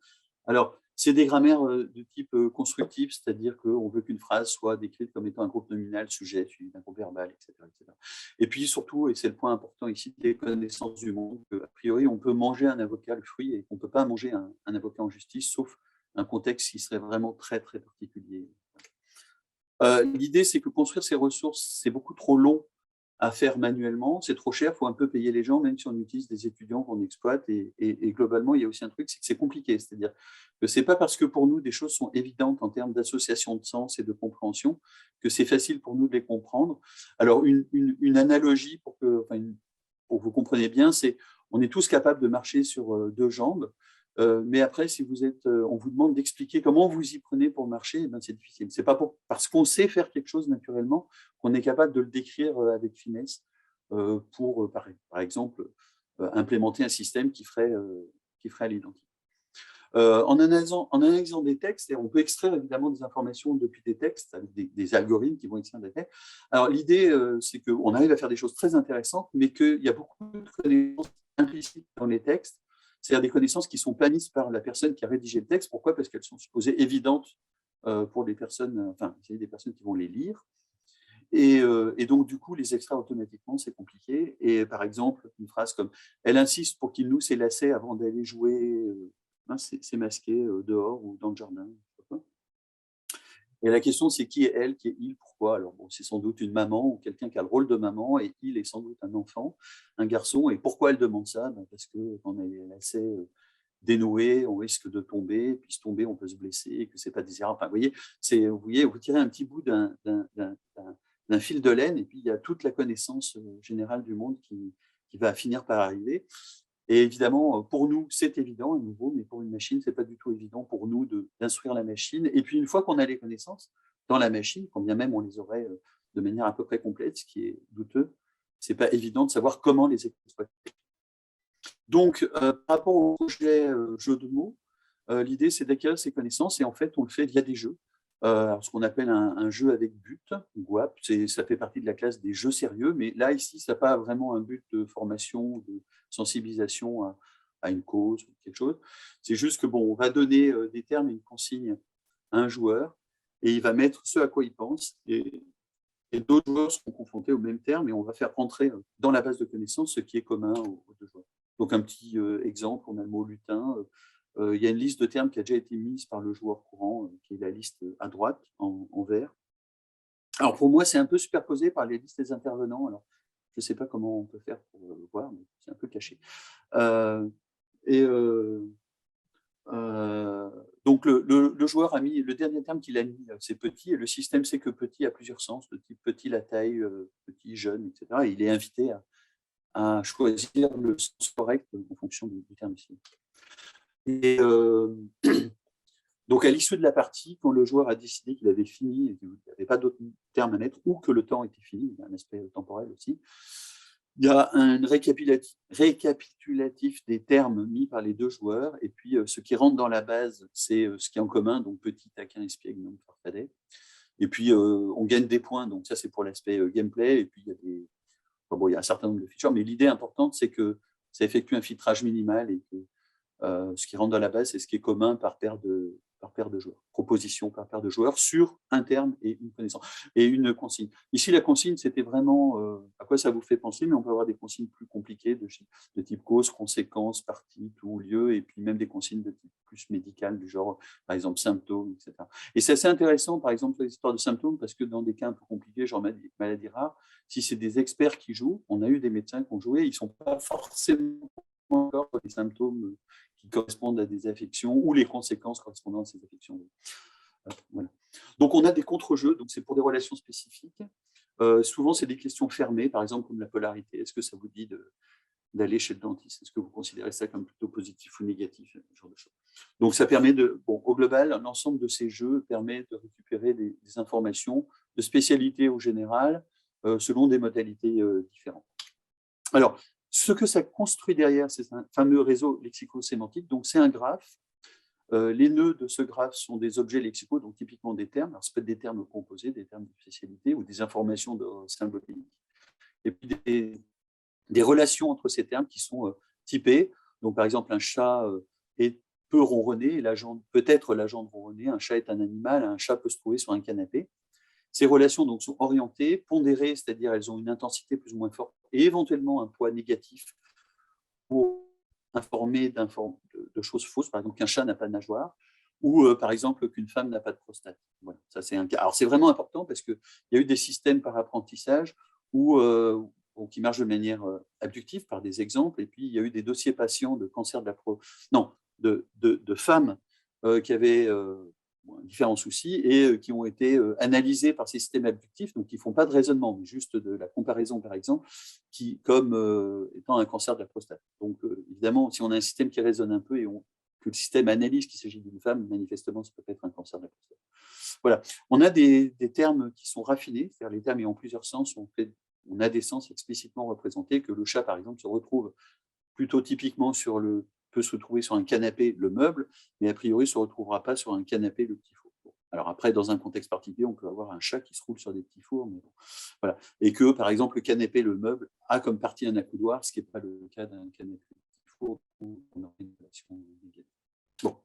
Alors, c'est des grammaires de type constructif, c'est-à-dire qu'on veut qu'une phrase soit décrite comme étant un groupe nominal, sujet, suivi d'un groupe verbal, etc., etc. Et puis surtout, et c'est le point important ici, des connaissances du monde, a priori, on peut manger un avocat le fruit et qu'on ne peut pas manger un avocat en justice, sauf un contexte qui serait vraiment très, très particulier. L'idée, c'est que construire ces ressources, c'est beaucoup trop long à faire manuellement, c'est trop cher, il faut un peu payer les gens, même si on utilise des étudiants qu'on exploite. Et globalement, il y a aussi un truc, c'est que c'est compliqué. C'est-à-dire que ce n'est pas parce que pour nous, des choses sont évidentes en termes d'association de sens et de compréhension que c'est facile pour nous de les comprendre. Alors, une analogie pour que vous compreniez bien, c'est on est tous capables de marcher sur deux jambes. Mais après, si on vous demande d'expliquer comment vous y prenez pour marcher, ben c'est difficile. C'est pas parce qu'on sait faire quelque chose naturellement qu'on est capable de le décrire avec finesse pour, par exemple, implémenter un système qui ferait à l'identique. En analysant des textes, et on peut extraire évidemment des informations depuis des textes avec des algorithmes qui vont extraire des textes. Alors l'idée, c'est qu'on arrive à faire des choses très intéressantes, mais qu'il y a beaucoup de connaissances implicites dans les textes. C'est-à-dire des connaissances qui sont pas mises par la personne qui a rédigé le texte. Pourquoi? Parce qu'elles sont supposées évidentes pour des personnes qui vont les lire. Et donc, du coup, les extraire automatiquement, c'est compliqué. Et par exemple, une phrase comme « Elle insiste pour qu'il noue ses lacets avant d'aller jouer c'est masqué dehors ou dans le jardin. » Et la question, c'est qui est elle, qui est il, pourquoi? Alors, bon, c'est sans doute une maman ou quelqu'un qui a le rôle de maman, et il est sans doute un enfant, un garçon. Et pourquoi elle demande ça? Parce que quand on est assez dénoué, on risque de tomber, puis se tomber, on peut se blesser, et que c'est pas désirable. Enfin, vous voyez, vous tirez un petit bout d'un fil de laine, et puis il y a toute la connaissance générale du monde qui va finir par arriver. Et évidemment, pour nous, c'est évident à nouveau, mais pour une machine, ce n'est pas du tout évident pour nous d'instruire la machine. Et puis, une fois qu'on a les connaissances dans la machine, quand bien même on les aurait de manière à peu près complète, ce qui est douteux, ce n'est pas évident de savoir comment les exploiter. Donc, par rapport au projet jeu de mots, l'idée, c'est d'acquérir ces connaissances, et en fait, on le fait via des jeux. Ce qu'on appelle un jeu avec but, GWAP, ça fait partie de la classe des jeux sérieux, mais là, ici, ça n'a pas vraiment un but de formation, de sensibilisation à une cause ou quelque chose. C'est juste que, on va donner des termes et une consigne à un joueur, et il va mettre ce à quoi il pense, et d'autres joueurs seront confrontés au même terme, et on va faire rentrer dans la base de connaissances ce qui est commun aux deux joueurs. Donc, un petit exemple, on a le mot lutin. Il y a une liste de termes qui a déjà été mise par le joueur courant, qui est la liste à droite, en vert. Alors, pour moi, c'est un peu superposé par les listes des intervenants. Alors, je ne sais pas comment on peut faire pour le voir, mais c'est un peu caché. Donc, le joueur a mis, le dernier terme qu'il a mis, c'est petit, et le système sait que petit a plusieurs sens, de type petit, la taille, petit, jeune, etc. Et il est invité à choisir le sens correct en fonction du terme ici. Et donc, à l'issue de la partie, quand le joueur a décidé qu'il avait fini, et qu'il n'y avait pas d'autres termes à mettre, ou que le temps était fini, il y a un aspect temporel aussi, il y a un récapitulatif des termes mis par les deux joueurs, et puis ce qui rentre dans la base, c'est ce qui est en commun, donc petit, taquin, espiègle, non, farfadet. Et puis, on gagne des points. Donc, ça, c'est pour l'aspect gameplay. Et puis, il y a un certain nombre de features. Mais l'idée importante, c'est que ça effectue un filtrage minimal et que ce qui rentre dans la base, c'est ce qui est commun par paire de joueurs. Proposition par paire de joueurs sur un terme et une connaissance. Et une consigne. Ici, la consigne, c'était vraiment à quoi ça vous fait penser, mais on peut avoir des consignes plus compliquées de type cause, conséquence, partie, tout, lieu, et puis même des consignes de type plus médical, du genre, par exemple, symptômes, etc. Et c'est assez intéressant, par exemple, l'histoire de symptômes, parce que dans des cas un peu compliqués, genre maladie rare, si c'est des experts qui jouent, on a eu des médecins qui ont joué, ils ne sont pas forcément encore des symptômes qui correspondent à des affections ou les conséquences correspondant à ces affections. Voilà. Donc, on a des contre-jeux, donc c'est pour des relations spécifiques. Souvent, c'est des questions fermées, par exemple, comme la polarité. Est-ce que ça vous dit d'aller chez le dentiste? Est-ce que vous considérez ça comme plutôt positif ou négatif? Ce genre de choses. Donc, ça permet au global, l'ensemble de ces jeux permet de récupérer des informations de spécialité au général, selon des modalités différentes. Alors, ce que ça construit derrière, c'est un fameux réseau lexico-sémantique. Donc, c'est un graphe. Les nœuds de ce graphe sont des objets lexicaux, donc typiquement des termes. Alors, ça peut être des termes composés, des termes de spécialité ou des informations de symbolique. Et puis, des relations entre ces termes qui sont typées. Donc, par exemple, un chat peut ronronner, peut-être l'agent de ronronner. Un chat est un animal, un chat peut se trouver sur un canapé. Ces relations donc, sont orientées, pondérées, c'est-à-dire elles ont une intensité plus ou moins forte et éventuellement un poids négatif pour informer de choses fausses, par exemple qu'un chat n'a pas de nageoire ou par exemple qu'une femme n'a pas de prostate. Voilà, ça, c'est un cas. Alors c'est vraiment important parce qu'il y a eu des systèmes par apprentissage qui marchent de manière abductive par des exemples, et puis il y a eu des dossiers patients de cancer de femmes qui avaient différents soucis et qui ont été analysés par ces systèmes abductifs, donc qui ne font pas de raisonnement, mais juste de la comparaison, par exemple, comme étant un cancer de la prostate. Donc, évidemment, si on a un système qui raisonne un peu et que le système analyse qu'il s'agit d'une femme, manifestement, ça peut être un cancer de la prostate. Voilà. On a des termes qui sont raffinés, c'est-à-dire les termes ayant plusieurs sens, on a des sens explicitement représentés, que le chat, par exemple, se retrouve plutôt typiquement peut se retrouver sur un canapé, le meuble, mais a priori ne se retrouvera pas sur un canapé, le petit four. Bon. Alors après, dans un contexte particulier, on peut avoir un chat qui se roule sur des petits fours. Mais bon. Voilà. Et que, par exemple, le canapé, le meuble, a comme partie un accoudoir, ce qui n'est pas le cas d'un canapé, le petit four, où on a une relation négative. Bon.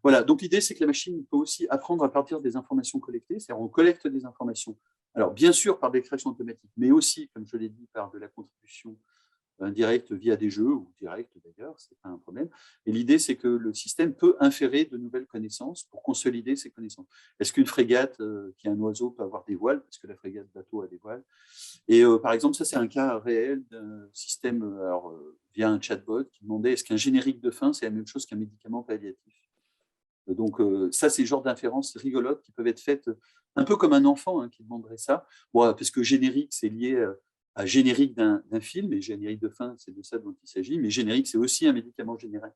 Voilà. Donc l'idée, c'est que la machine peut aussi apprendre à partir des informations collectées, c'est-à-dire on collecte des informations. Alors, bien sûr, par des créations automatiques, mais aussi, comme je l'ai dit, par de la contribution indirect via des jeux, ou direct d'ailleurs, ce n'est pas un problème. Et l'idée, c'est que le système peut inférer de nouvelles connaissances pour consolider ces connaissances. Est-ce qu'une frégate qui est un oiseau peut avoir des voiles? Parce que la frégate bateau a des voiles. Et par exemple, ça, c'est un cas réel d'un système via un chatbot qui demandait est-ce qu'un générique de fin, c'est la même chose qu'un médicament palliatif? Donc, ça, c'est le genre d'inférences rigolotes qui peuvent être faites un peu comme un enfant qui demanderait ça. Bon, parce que générique, c'est lié à générique d'un film, et générique de fin, c'est de ça dont il s'agit, mais générique, c'est aussi un médicament générique,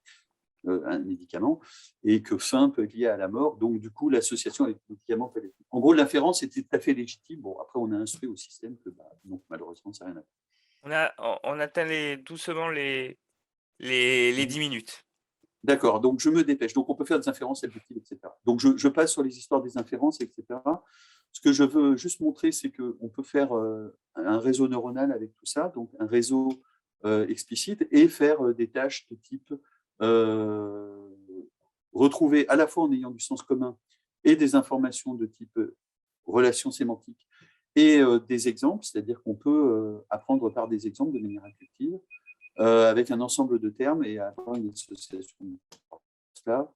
et que fin peut être lié à la mort, donc du coup, l'association avec le médicament palliatif. En gros, l'inférence était tout à fait légitime. Bon, après, on a instruit au système que, non, malheureusement, ça n'a rien à faire. On atteint doucement les 10 minutes. D'accord, donc je me dépêche. Donc, on peut faire des inférences additives, etc. Donc, je passe sur les histoires des inférences, etc. Ce que je veux juste montrer, c'est qu'on peut faire un réseau neuronal avec tout ça, donc un réseau explicite, et faire des tâches de type retrouver à la fois en ayant du sens commun et des informations de type relation sémantique et des exemples, c'est-à-dire qu'on peut apprendre par des exemples de manière inductive, avec un ensemble de termes et avoir une association de cela.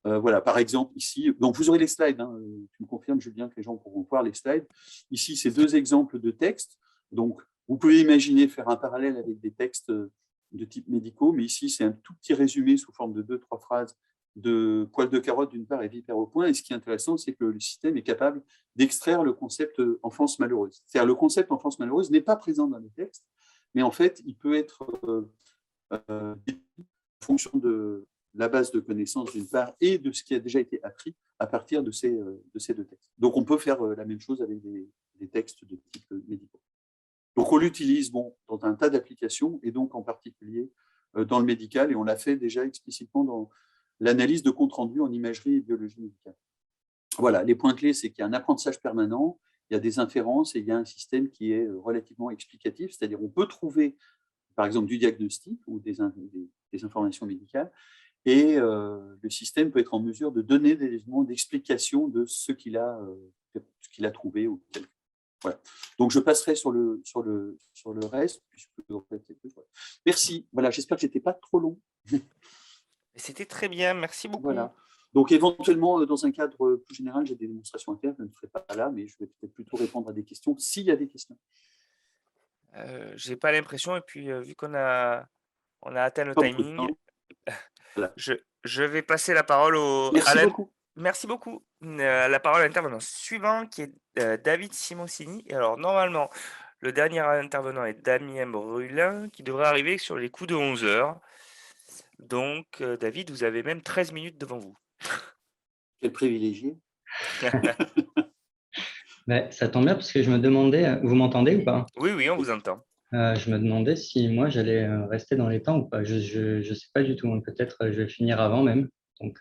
Voilà, par exemple, ici, donc vous aurez les slides, tu me confirmes, Julien, que les gens pourront voir les slides. Ici, c'est 2 exemples de textes. Donc, vous pouvez imaginer faire un parallèle avec des textes de type médicaux, mais ici, c'est un tout petit résumé sous forme de 2-3 phrases de poil de carotte d'une part et vipère au point. Et ce qui est intéressant, c'est que le système est capable d'extraire le concept enfance malheureuse. C'est-à-dire, le concept enfance malheureuse n'est pas présent dans les textes, mais en fait, il peut être en fonction de la base de connaissances d'une part et de ce qui a déjà été appris à partir de ces 2 textes. Donc, on peut faire la même chose avec des textes de type médicaux. Donc, on l'utilise dans un tas d'applications et donc en particulier dans le médical, et on l'a fait déjà explicitement dans l'analyse de compte rendu en imagerie et biologie médicale. Voilà, les points clés, c'est qu'il y a un apprentissage permanent, il y a des inférences et il y a un système qui est relativement explicatif, c'est-à-dire on peut trouver, par exemple, du diagnostic ou des informations médicales, et le système peut être en mesure de donner des éléments d'explication de ce qu'il a trouvé. Voilà. Donc, je passerai sur le reste. Puisque, en fait, merci. Voilà, j'espère que je n'étais pas trop long. C'était très bien, merci beaucoup. Voilà. Donc, éventuellement, dans un cadre plus général, j'ai des démonstrations à faire. Je ne ferai pas là, mais je vais peut-être plutôt répondre à des questions, s'il y a des questions. Je n'ai pas l'impression, et puis vu qu'on a atteint le Pas beaucoup de timing, temps. Voilà. je vais passer la parole Merci beaucoup. Merci beaucoup. La parole à l'intervenant suivant, qui est David Simoncini. Et alors, normalement, le dernier intervenant est Damien Brulin, qui devrait arriver sur les coups de 11 heures. Donc, David, vous avez même 13 minutes devant vous. Quel privilégié. Ça tombe bien parce que je me demandais, vous m'entendez ou pas? Oui, oui, on vous entend. Je me demandais si moi j'allais rester dans les temps ou pas. Je sais pas du tout. Peut-être je vais finir avant même. Donc,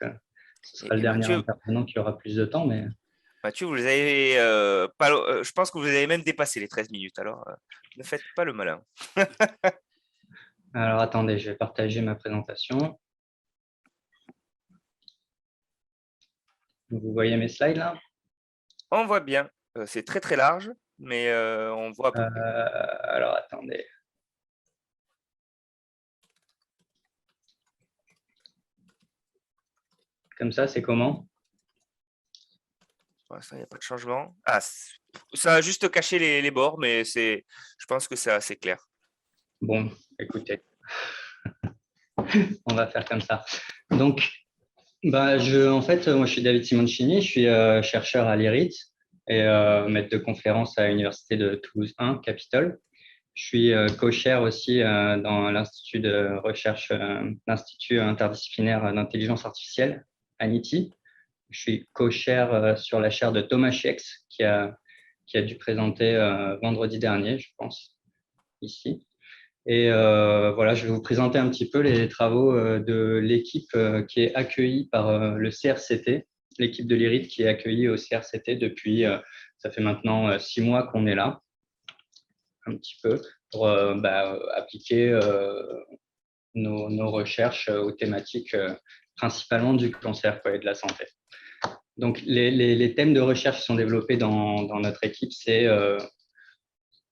ce sera le dernier intervenant qui aura plus de temps. Mais... Mathieu, vous avez je pense que vous avez même dépassé les 13 minutes. Alors, ne faites pas le malin. Alors, attendez, je vais partager ma présentation. Vous voyez mes slides là? On voit bien. C'est très très large, mais on voit à peu près. Alors, attendez. Comme ça, c'est comment? Pour l'instant, il n'y a pas de changement. Ah, ça a juste caché les bords, mais je pense que c'est assez clair. Bon, écoutez, on va faire comme ça. Donc, en fait, moi, je suis David Simoncini, je suis chercheur à l'IRIT et maître de conférence à l'Université de Toulouse 1, Capitole. Je suis co-chair aussi dans l'Institut de recherche, l'Institut interdisciplinaire d'intelligence artificielle, ANITI. Je suis co-chair sur la chaire de Thomas Schex, qui a dû présenter vendredi dernier, je pense, ici. Et voilà, je vais vous présenter un petit peu les travaux de l'équipe qui est accueillie par le CRCT, l'équipe de l'IRIT qui est accueillie au CRCT depuis, ça fait maintenant 6 mois qu'on est là, un petit peu, pour appliquer nos recherches aux thématiques principalement du cancer et de la santé. Donc, les thèmes de recherche qui sont développés dans notre équipe, c'est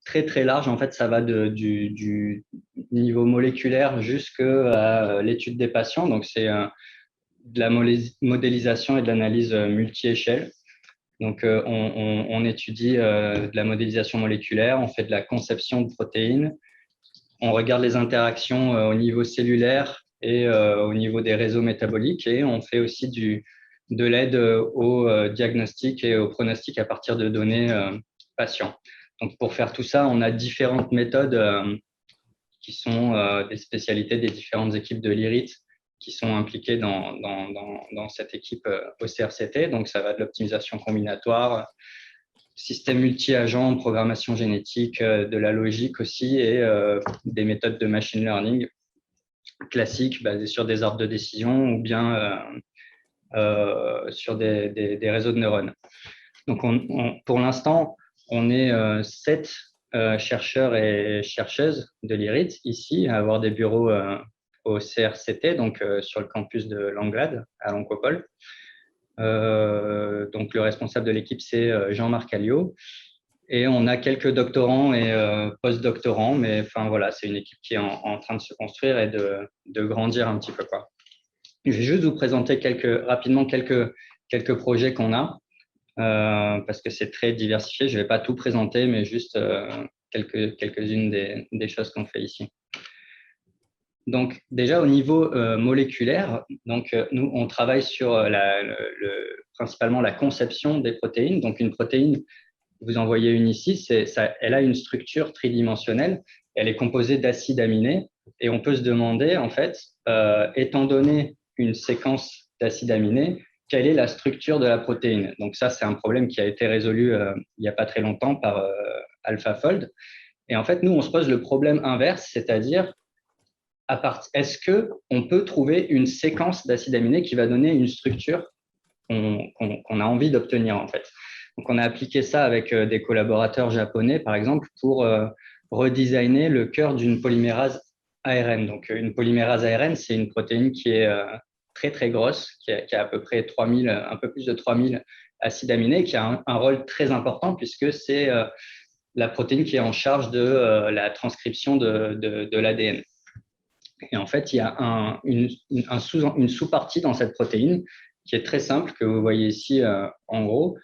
très, très large. En fait, ça va du niveau moléculaire jusqu'à l'étude des patients. Donc, c'est de la modélisation et de l'analyse multi-échelle. Donc, on étudie de la modélisation moléculaire, on fait de la conception de protéines, on regarde les interactions au niveau cellulaire et au niveau des réseaux métaboliques, et on fait aussi de l'aide au diagnostic et au pronostic à partir de données patients. Donc, pour faire tout ça, on a différentes méthodes qui sont des spécialités des différentes équipes de l'IRIT qui sont impliquées dans cette équipe au CRCT. Donc, ça va de l'optimisation combinatoire, système multi-agent, programmation génétique, de la logique aussi, et des méthodes de machine learning classiques basées sur des arbres de décision ou bien sur des réseaux de neurones. Donc, pour l'instant, on est 7 chercheurs et chercheuses de l'IRIT ici, à avoir des bureaux au CRCT, donc sur le campus de Langlade, à l'Oncopole. Donc, le responsable de l'équipe, c'est Jean-Marc Alliot. Et on a quelques doctorants et post-doctorants, mais enfin, voilà, c'est une équipe qui est en train de se construire et de grandir un petit peu, quoi. Je vais juste vous présenter rapidement quelques projets qu'on a. Parce que c'est très diversifié. Je ne vais pas tout présenter, mais juste quelques-unes des choses qu'on fait ici. Donc, déjà, au niveau moléculaire, donc, nous, on travaille sur principalement la conception des protéines. Donc, une protéine, vous en voyez une ici, elle a une structure tridimensionnelle. Elle est composée d'acides aminés. Et on peut se demander, en fait, étant donné une séquence d'acides aminés, quelle est la structure de la protéine? Donc ça, c'est un problème qui a été résolu il n'y a pas très longtemps par AlphaFold. Et en fait, nous, on se pose le problème inverse, c'est-à-dire, est-ce qu'on peut trouver une séquence d'acides aminés qui va donner une structure qu'on a envie d'obtenir en fait. Donc, on a appliqué ça avec des collaborateurs japonais, par exemple, pour redesigner le cœur d'une polymérase ARN. Donc, une polymérase ARN, c'est une protéine qui est très, très grosse, qui a à peu près 3000, un peu plus de 3000 acides aminés, qui a un rôle très important puisque c'est la protéine qui est en charge de la transcription de l'ADN. Et en fait, il y a une sous-partie dans cette protéine qui est très simple, que vous voyez ici en gros,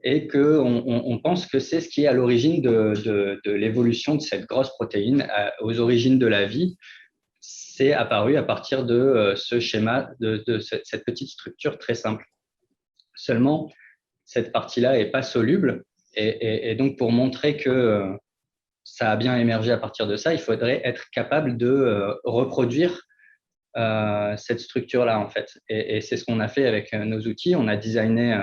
et qu'on pense que c'est ce qui est à l'origine de l'évolution de cette grosse protéine, aux origines de la vie. C'est apparu à partir de ce schéma, de cette petite structure très simple. Seulement, cette partie-là n'est pas soluble, et donc pour montrer que ça a bien émergé à partir de ça, il faudrait être capable de reproduire cette structure-là, en fait. Et c'est ce qu'on a fait avec nos outils. On a designé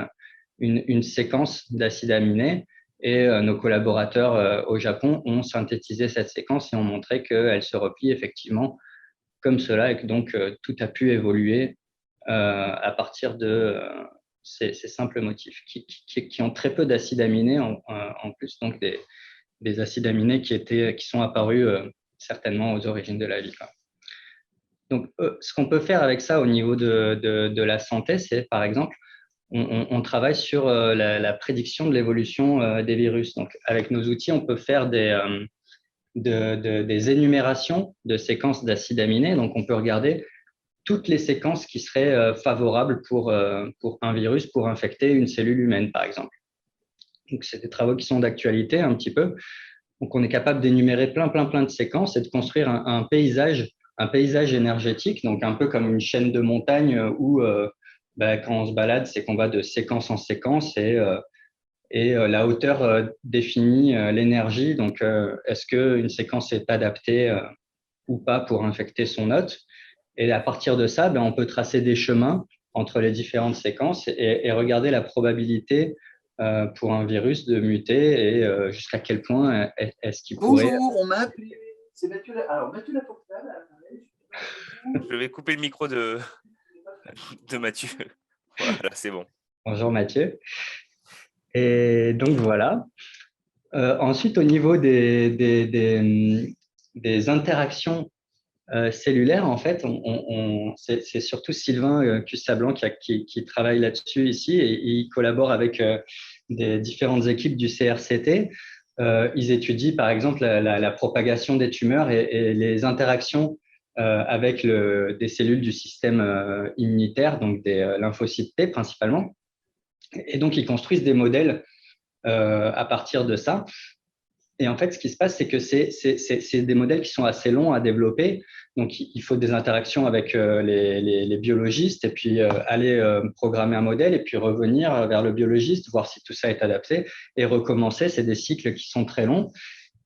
une séquence d'acides aminés et nos collaborateurs au Japon ont synthétisé cette séquence et ont montré qu'elle se replie effectivement comme cela et que donc tout a pu évoluer à partir de ces simples motifs qui ont très peu d'acides aminés en plus, donc des acides aminés qui sont apparus certainement aux origines de la vie. Donc, ce qu'on peut faire avec ça au niveau de la santé, c'est par exemple, on travaille sur la prédiction de l'évolution des virus. Donc, avec nos outils, on peut faire des énumérations de séquences d'acides aminés. Donc, on peut regarder toutes les séquences qui seraient favorables pour un virus pour infecter une cellule humaine, par exemple. Donc, c'est des travaux qui sont d'actualité un petit peu. Donc, on est capable d'énumérer plein de séquences et de construire un paysage énergétique, donc un peu comme une chaîne de montagne où quand on se balade, c'est qu'on va de séquence en séquence et la hauteur définit l'énergie. Donc, est-ce qu'une séquence est adaptée ou pas pour infecter son hôte? Et à partir de ça, on peut tracer des chemins entre les différentes séquences et regarder la probabilité pour un virus de muter et jusqu'à quel point est-ce qu'il pourrait… Bonjour, on m'a appelé. C'est Mathieu. Alors, Mathieu Laportale. Je vais couper le micro de Mathieu. Voilà, c'est bon. Bonjour Mathieu. Et donc voilà. Ensuite, au niveau des interactions cellulaires, en fait, c'est surtout Sylvain Cussablanc qui travaille là-dessus ici et il collabore avec des différentes équipes du CRCT. Ils étudient par exemple la propagation des tumeurs et les interactions avec des cellules du système immunitaire, donc des lymphocytes T principalement. Et donc, ils construisent des modèles à partir de ça. Et en fait, ce qui se passe, c'est que c'est des modèles qui sont assez longs à développer. Donc, il faut des interactions avec les biologistes et puis aller programmer un modèle et puis revenir vers le biologiste, voir si tout ça est adapté et recommencer. C'est des cycles qui sont très longs.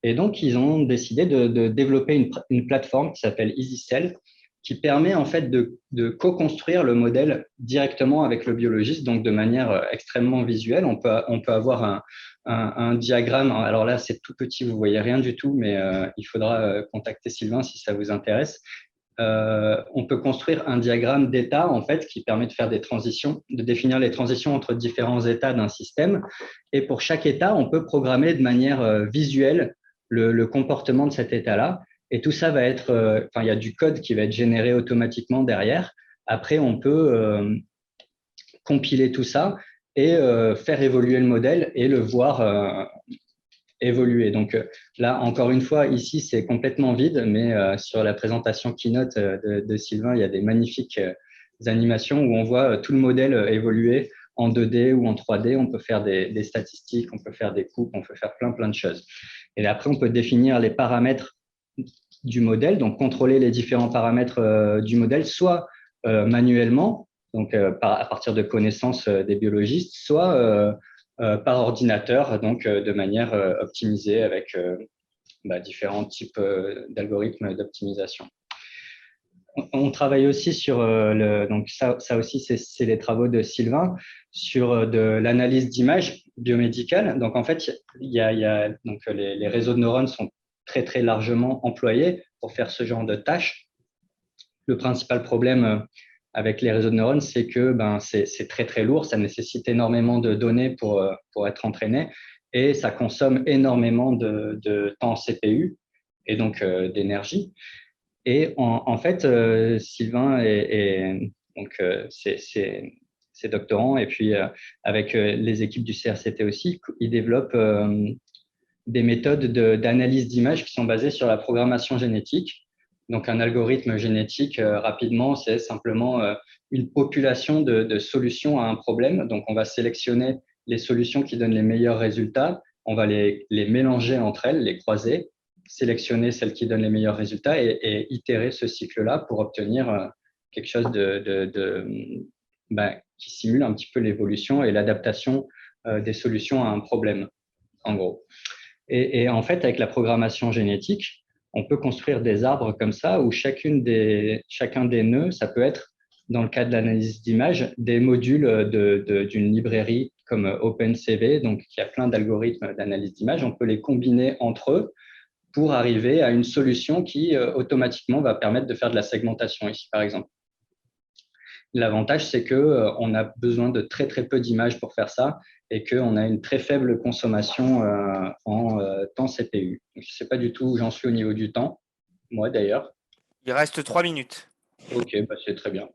Et donc, ils ont décidé de développer une plateforme qui s'appelle EasyCell, qui permet en fait de co-construire le modèle directement avec le biologiste, donc de manière extrêmement visuelle. On peut avoir un diagramme. Alors là, c'est tout petit, vous voyez rien du tout, mais il faudra contacter Sylvain si ça vous intéresse. On peut construire un diagramme d'état en fait qui permet de faire des transitions, de définir les transitions entre différents états d'un système. Et pour chaque état, on peut programmer de manière visuelle le comportement de cet état-là. Et tout ça va être, il y a du code qui va être généré automatiquement derrière. Après, on peut compiler tout ça et faire évoluer le modèle et le voir évoluer. Donc là, encore une fois, ici, c'est complètement vide, mais sur la présentation Keynote de Sylvain, il y a des magnifiques animations où on voit tout le modèle évoluer en 2D ou en 3D. On peut faire des statistiques, on peut faire des coupes, on peut faire plein de choses. Et après, on peut définir les paramètres du modèle, donc contrôler les différents paramètres du modèle, soit manuellement, donc à partir de connaissances des biologistes, soit par ordinateur, donc de manière optimisée avec différents types d'algorithmes d'optimisation. On travaille aussi sur donc ça aussi c'est les travaux de Sylvain sur de l'analyse d'images biomédicales. Donc en fait donc les réseaux de neurones sont très largement employés pour faire ce genre de tâches. Le principal problème avec les réseaux de neurones, c'est que c'est très, très lourd. Ça nécessite énormément de données pour être entraîné et ça consomme énormément de temps CPU et donc d'énergie. Et en fait, Sylvain donc c'est doctorant et puis avec les équipes du CRCT aussi, ils développent des méthodes d'analyse d'images qui sont basées sur la programmation génétique. Donc, un algorithme génétique, rapidement, c'est simplement une population de solutions à un problème. Donc, on va sélectionner les solutions qui donnent les meilleurs résultats. On va les mélanger entre elles, les croiser, sélectionner celles qui donnent les meilleurs résultats et itérer ce cycle-là pour obtenir quelque chose qui simule un petit peu l'évolution et l'adaptation des solutions à un problème, en gros. Et en fait, avec la programmation génétique, on peut construire des arbres comme ça où chacun des nœuds, ça peut être, dans le cas de l'analyse d'images, des modules d'une librairie comme OpenCV, donc qui a plein d'algorithmes d'analyse d'images. On peut les combiner entre eux pour arriver à une solution qui automatiquement va permettre de faire de la segmentation ici, par exemple. L'avantage, c'est qu'on a besoin de très, très peu d'images pour faire ça et qu'on a une très faible consommation en temps CPU. Donc, je ne sais pas du tout où j'en suis au niveau du temps, moi d'ailleurs. Il reste 3 minutes. Ok, c'est très bien.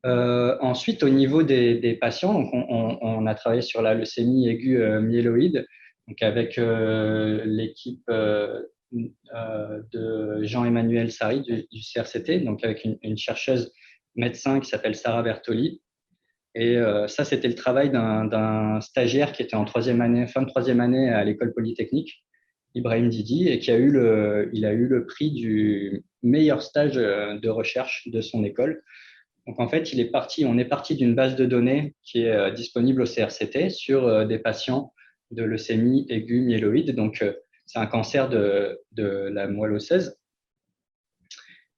Ensuite, au niveau des patients, donc on a travaillé sur la leucémie aiguë myéloïde, donc avec l'équipe de Jean-Emmanuel Sari du CRCT, donc avec une chercheuse médecin qui s'appelle Sarah Bertoli. Et ça, c'était le travail d'un stagiaire qui était en fin de troisième année à l'école polytechnique, Ibrahim Didi, et il a eu le prix du meilleur stage de recherche de son école. Donc, en fait, on est parti d'une base de données qui est disponible au CRCT sur des patients de leucémie aiguë myéloïde. Donc, c'est un cancer de la moelle osseuse.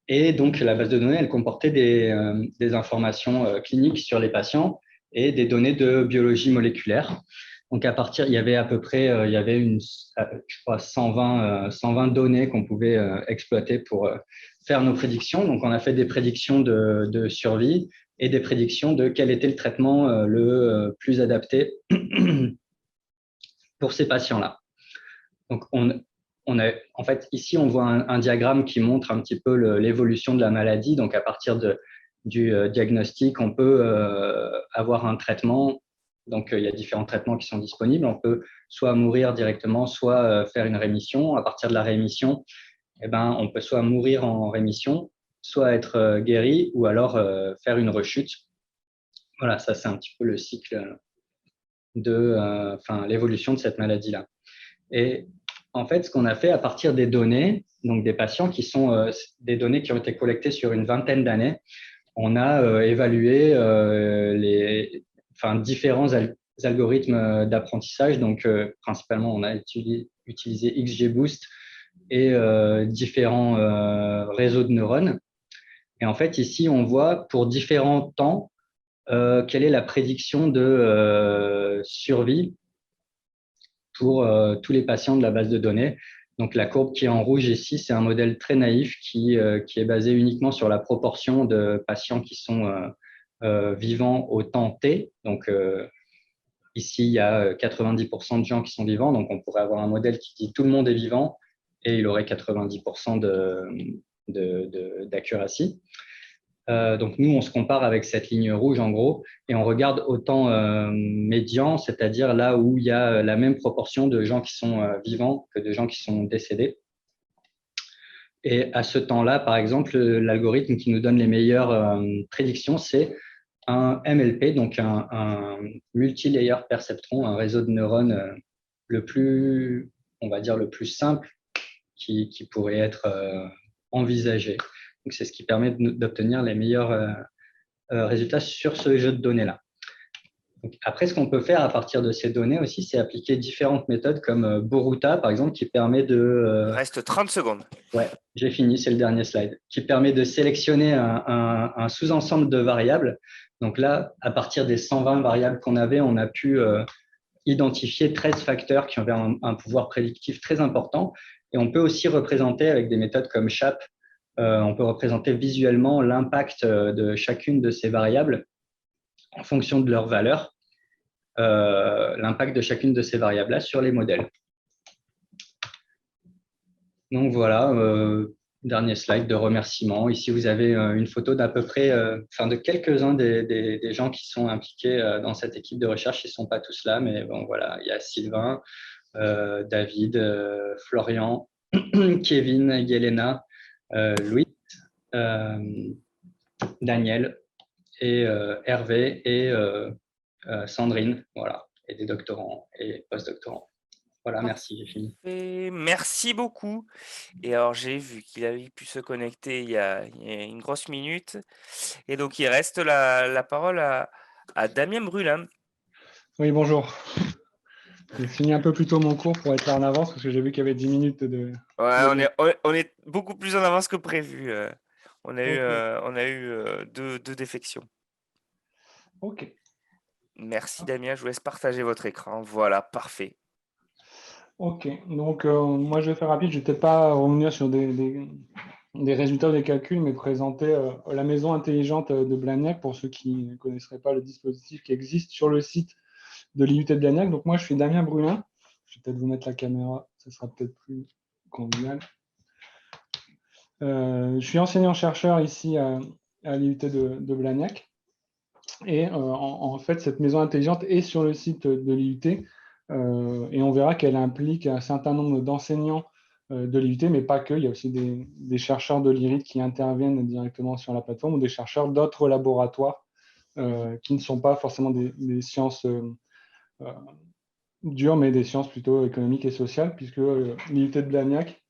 Et donc, la base de données, elle comportait des informations cliniques sur les patients et des données de biologie moléculaire. Donc, il y avait à peu près, je crois, 120 données qu'on pouvait exploiter pour faire nos prédictions. Donc, on a fait des prédictions de survie et des prédictions de quel était le traitement le plus adapté pour ces patients-là. Donc, en fait, ici, on voit un diagramme qui montre un petit peu l'évolution de la maladie. Donc, à partir du diagnostic, on peut avoir un traitement. Donc, il y a différents traitements qui sont disponibles. On peut soit mourir directement, soit faire une rémission. À partir de la rémission, on peut soit mourir en rémission, soit être guéri, ou alors faire une rechute. Voilà, ça, c'est un petit peu le cycle l'évolution de cette maladie-là. Et en fait, ce qu'on a fait à partir des données, donc des patients qui sont des données qui ont été collectées sur une vingtaine d'années, on a évalué différents algorithmes d'apprentissage. Donc, principalement, on a utilisé XGBoost et différents réseaux de neurones. Et en fait, ici, on voit pour différents temps quelle est la prédiction de survie pour tous les patients de la base de données. Donc, la courbe qui est en rouge ici, c'est un modèle très naïf qui est basé uniquement sur la proportion de patients qui sont vivants au temps T. Donc, ici, il y a 90% de gens qui sont vivants. Donc, on pourrait avoir un modèle qui dit tout le monde est vivant et il aurait 90% d'accuracy. Donc, nous, on se compare avec cette ligne rouge, en gros, et on regarde au temps médian, c'est-à-dire là où il y a la même proportion de gens qui sont vivants que de gens qui sont décédés. Et à ce temps-là, par exemple, l'algorithme qui nous donne les meilleures prédictions, c'est un MLP, donc un multi-layer perceptron, un réseau de neurones le plus, on va dire, le plus simple qui pourrait être envisagé. Donc, c'est ce qui permet d'obtenir les meilleurs résultats sur ce jeu de données-là. Après, ce qu'on peut faire à partir de ces données aussi, c'est appliquer différentes méthodes comme Boruta, par exemple, qui permet de… Il reste 30 secondes. Ouais, j'ai fini, c'est le dernier slide. Qui permet de sélectionner un sous-ensemble de variables. Donc là, à partir des 120 variables qu'on avait, on a pu identifier 13 facteurs qui avaient un pouvoir prédictif très important. Et on peut aussi représenter avec des méthodes comme SHAP on peut représenter visuellement l'impact de chacune de ces variables en fonction de leur valeur, l'impact de chacune de ces variables-là sur les modèles. Donc voilà, dernier slide de remerciements. Ici, vous avez une photo d'à peu près, de quelques-uns des gens qui sont impliqués dans cette équipe de recherche. Ils ne sont pas tous là, mais bon, voilà, il y a Sylvain, David, Florian, Kevin, Yelena, Louis, Daniel et Hervé et Sandrine, voilà, et des doctorants et post-doctorants. Voilà, merci, j'ai fini. Et merci beaucoup. Et alors, j'ai vu qu'il avait pu se connecter il y a une grosse minute. Et donc, il reste la parole à Damien Brulin. Oui, bonjour. J'ai fini un peu plus tôt mon cours pour être là en avance parce que j'ai vu qu'il y avait 10 minutes de... Ouais, on est beaucoup plus en avance que prévu. On a eu deux défections. Ok. Merci Damien, je vous laisse partager votre écran. Voilà, parfait. Ok, donc moi je vais faire rapide, je vais peut-être pas revenir sur des résultats ou des calculs, mais présenter la maison intelligente de Blagnac pour ceux qui ne connaisseraient pas le dispositif qui existe sur le site de l'IUT de Blagnac. Donc moi je suis Damien Brulin, je vais peut-être vous mettre la caméra, ce sera peut-être plus convivial. Je suis enseignant-chercheur ici à l'IUT de Blagnac. Et en fait, cette maison intelligente est sur le site de l'IUT et on verra qu'elle implique un certain nombre d'enseignants de l'IUT, mais pas que. Il y a aussi des chercheurs de l'IRID qui interviennent directement sur la plateforme ou des chercheurs d'autres laboratoires qui ne sont pas forcément des sciences dures, mais des sciences plutôt économiques et sociales, puisque l'IUT de Blagnac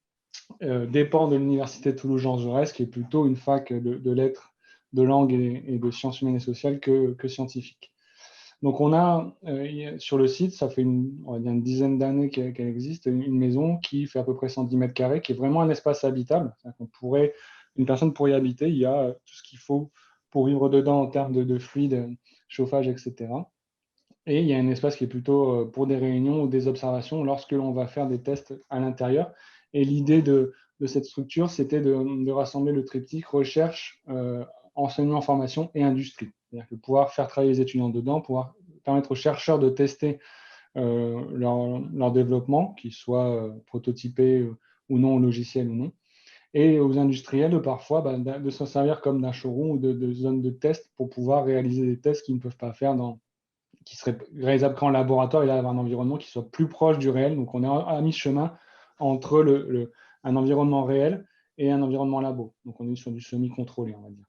dépend de l'Université Toulouse-Jean Jaurès, qui est plutôt une fac de lettres, de langue et de sciences humaines et sociales que scientifiques. Donc on a sur le site, ça fait on va dire une dizaine d'années qu'elle existe, une maison qui fait à peu près 110 mètres carrés, qui est vraiment un espace habitable. Une personne pourrait y habiter, il y a tout ce qu'il faut pour vivre dedans en termes de fluide, chauffage, etc. Et il y a un espace qui est plutôt pour des réunions ou des observations lorsque l'on va faire des tests à l'intérieur. Et l'idée de cette structure, c'était de rassembler le triptyque recherche, enseignement, formation et industrie. C'est-à-dire que pouvoir faire travailler les étudiants dedans, pouvoir permettre aux chercheurs de tester leur développement, qu'il soit prototypé ou non, au logiciel ou non, et aux industriels de parfois de s'en servir comme d'un showroom ou de zone de test pour pouvoir réaliser des tests qu'ils ne peuvent pas faire qui serait réalisable qu'en laboratoire, et là, avoir un environnement qui soit plus proche du réel. Donc, on est à mi-chemin entre un environnement réel et un environnement labo. Donc, on est sur du semi-contrôlé, on va dire.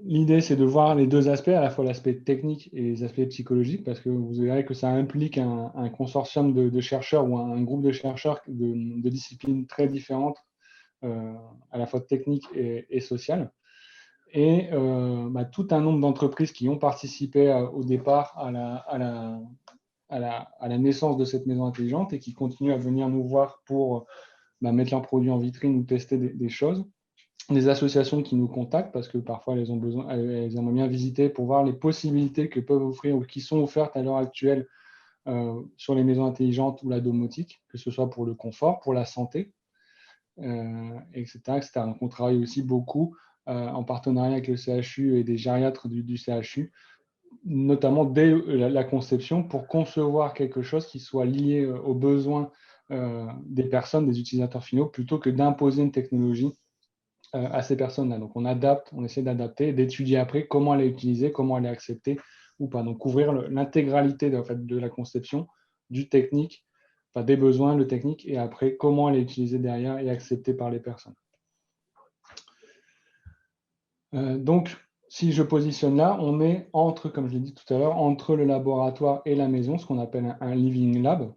L'idée, c'est de voir les deux aspects, à la fois l'aspect technique et les aspects psychologiques, parce que vous verrez que ça implique un consortium de chercheurs ou un groupe de chercheurs de disciplines très différentes, à la fois techniques et sociales. Et tout un nombre d'entreprises qui ont participé au départ à la naissance de cette maison intelligente et qui continuent à venir nous voir pour mettre leurs produits en vitrine ou tester des choses. Des associations qui nous contactent parce que parfois elles aimeraient bien visiter pour voir les possibilités que peuvent offrir ou qui sont offertes à l'heure actuelle sur les maisons intelligentes ou la domotique, que ce soit pour le confort, pour la santé, etc., etc. Donc on travaille aussi beaucoup en partenariat avec le CHU et des gériatres du CHU, notamment dès la conception, pour concevoir quelque chose qui soit lié aux besoins des personnes, des utilisateurs finaux, plutôt que d'imposer une technologie à ces personnes-là. Donc on adapte, on essaie d'adapter, d'étudier après comment elle est utilisée, comment elle est acceptée ou pas. Donc couvrir l'intégralité de la conception, du technique, des besoins, le technique, et après comment elle est utilisée derrière et acceptée par les personnes. Donc, si je positionne là, on est entre, comme je l'ai dit tout à l'heure, entre le laboratoire et la maison, ce qu'on appelle un living lab.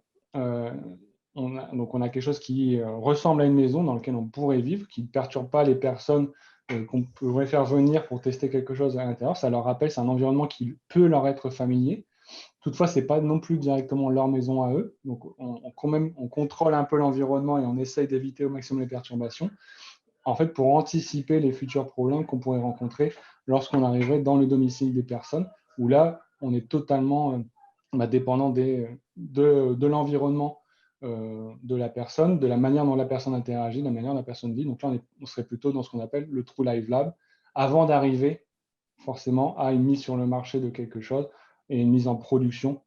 Donc, on a quelque chose qui ressemble à une maison dans laquelle on pourrait vivre, qui ne perturbe pas les personnes qu'on pourrait faire venir pour tester quelque chose à l'intérieur. Ça leur rappelle, c'est un environnement qui peut leur être familier. Toutefois, ce n'est pas non plus directement leur maison à eux. Donc, on contrôle un peu l'environnement et on essaye d'éviter au maximum les perturbations, en fait, pour anticiper les futurs problèmes qu'on pourrait rencontrer lorsqu'on arriverait dans le domicile des personnes, où là, on est totalement dépendant de l'environnement de la personne, de la manière dont la personne interagit, de la manière dont la personne vit. Donc là, on serait plutôt dans ce qu'on appelle le True Live Lab, avant d'arriver forcément à une mise sur le marché de quelque chose et une mise en production,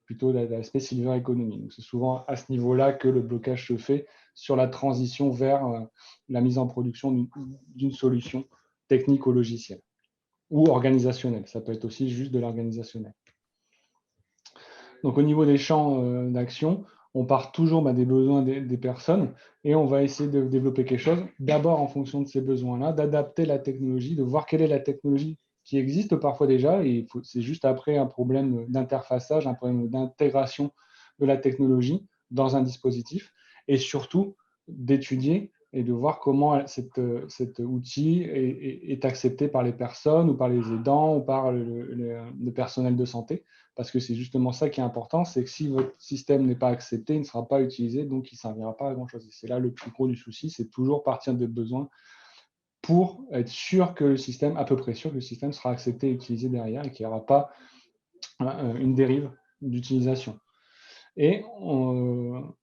plutôt l'aspect silver economy. C'est souvent à ce niveau-là que le blocage se fait sur la transition vers la mise en production d'une solution technique ou logicielle ou organisationnelle. Ça peut être aussi juste de l'organisationnel. Donc au niveau des champs d'action, on part toujours des besoins des personnes et on va essayer de développer quelque chose, d'abord en fonction de ces besoins-là, d'adapter la technologie, de voir quelle est la technologie qui existe parfois déjà, et c'est juste après un problème d'interfaçage, un problème d'intégration de la technologie dans un dispositif, et surtout d'étudier et de voir comment cet outil est accepté par les personnes ou par les aidants ou par le personnel de santé, parce que c'est justement ça qui est important, c'est que si votre système n'est pas accepté, il ne sera pas utilisé, donc il ne servira pas à grand-chose. Et c'est là le plus gros du souci, c'est toujours partir des besoins pour être sûr que le système, à peu près sûr que le système sera accepté et utilisé derrière et qu'il n'y aura pas une dérive d'utilisation. Et on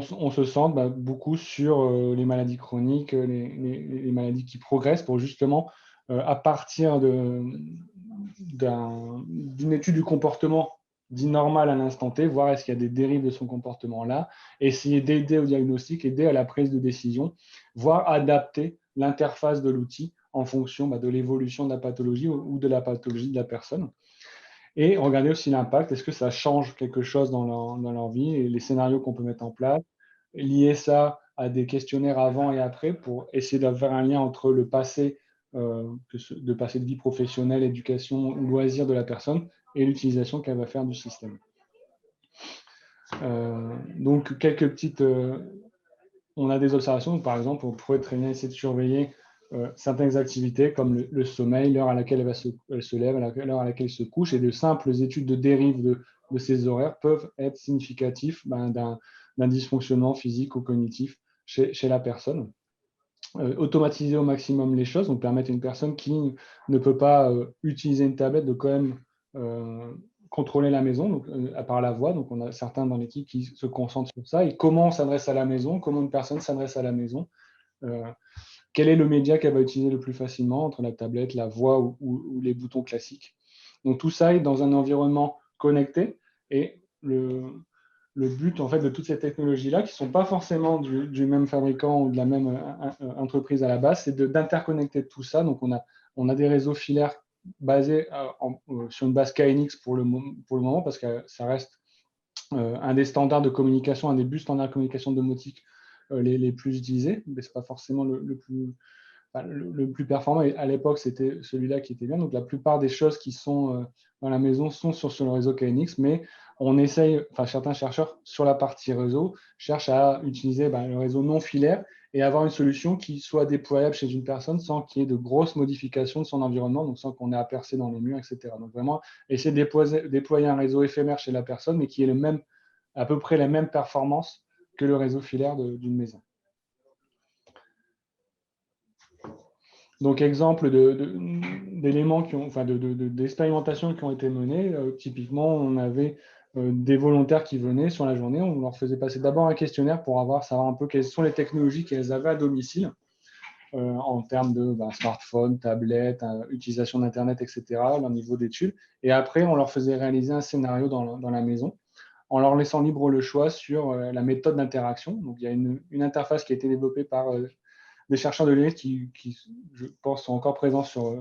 se centre beaucoup sur les maladies chroniques, les maladies qui progressent pour justement, à partir d'une étude du comportement dit normal à l'instant T, voir est-ce qu'il y a des dérives de son comportement là, essayer d'aider au diagnostic, aider à la prise de décision, voire adapter l'interface de l'outil en fonction de l'évolution de la pathologie ou de la pathologie de la personne. Et regarder aussi l'impact, est-ce que ça change quelque chose dans leur vie, et les scénarios qu'on peut mettre en place, lier ça à des questionnaires avant et après pour essayer de faire un lien entre le passé, de passé de vie professionnelle, éducation, loisir de la personne et l'utilisation qu'elle va faire du système. Donc, quelques petites... on a des observations, par exemple, on pourrait très bien essayer de surveiller certaines activités comme le sommeil, l'heure à laquelle elle se lève, l'heure à laquelle elle se couche, et de simples études de dérive de ces horaires peuvent être significatifs d'un dysfonctionnement physique ou cognitif chez la personne. Automatiser au maximum les choses, donc permettre à une personne qui ne peut pas utiliser une tablette de quand même contrôler la maison, donc, par la voix. Donc on a certains dans l'équipe qui se concentrent sur ça, et comment on s'adresse à la maison, comment une personne s'adresse à la maison, quel est le média qu'elle va utiliser le plus facilement entre la tablette, la voix ou les boutons classiques. Donc tout ça est dans un environnement connecté, et le but en fait de toutes ces technologies-là, qui ne sont pas forcément du même fabricant ou de la même entreprise à la base, c'est d'interconnecter tout ça. Donc on a des réseaux filaires basés sur une base KNX pour le moment, parce que ça reste un des standards de communication, un des bus standards de communication domotique les plus utilisés, mais ce n'est pas forcément le plus performant. Et à l'époque, c'était celui-là qui était bien. Donc la plupart des choses qui sont dans la maison sont sur le réseau KNX, mais on essaye, certains chercheurs sur la partie réseau cherchent à utiliser le réseau non filaire et avoir une solution qui soit déployable chez une personne sans qu'il y ait de grosses modifications de son environnement, donc sans qu'on ait à percer dans les murs, etc. Donc vraiment, essayer de déployer un réseau éphémère chez la personne, mais qui ait à peu près la même performance que le réseau filaire d'une maison. Donc, exemple d'éléments d'expérimentations qui ont été menées. Typiquement, on avait des volontaires qui venaient sur la journée. On leur faisait passer d'abord un questionnaire pour savoir un peu quelles sont les technologies qu'elles avaient à domicile en termes de smartphone, tablette, utilisation d'Internet, etc., leur niveau d'études. Et après, on leur faisait réaliser un scénario dans la maison en leur laissant libre le choix sur la méthode d'interaction. Donc, il y a une interface qui a été développée par des chercheurs de l'ENS qui, je pense, sont encore présents sur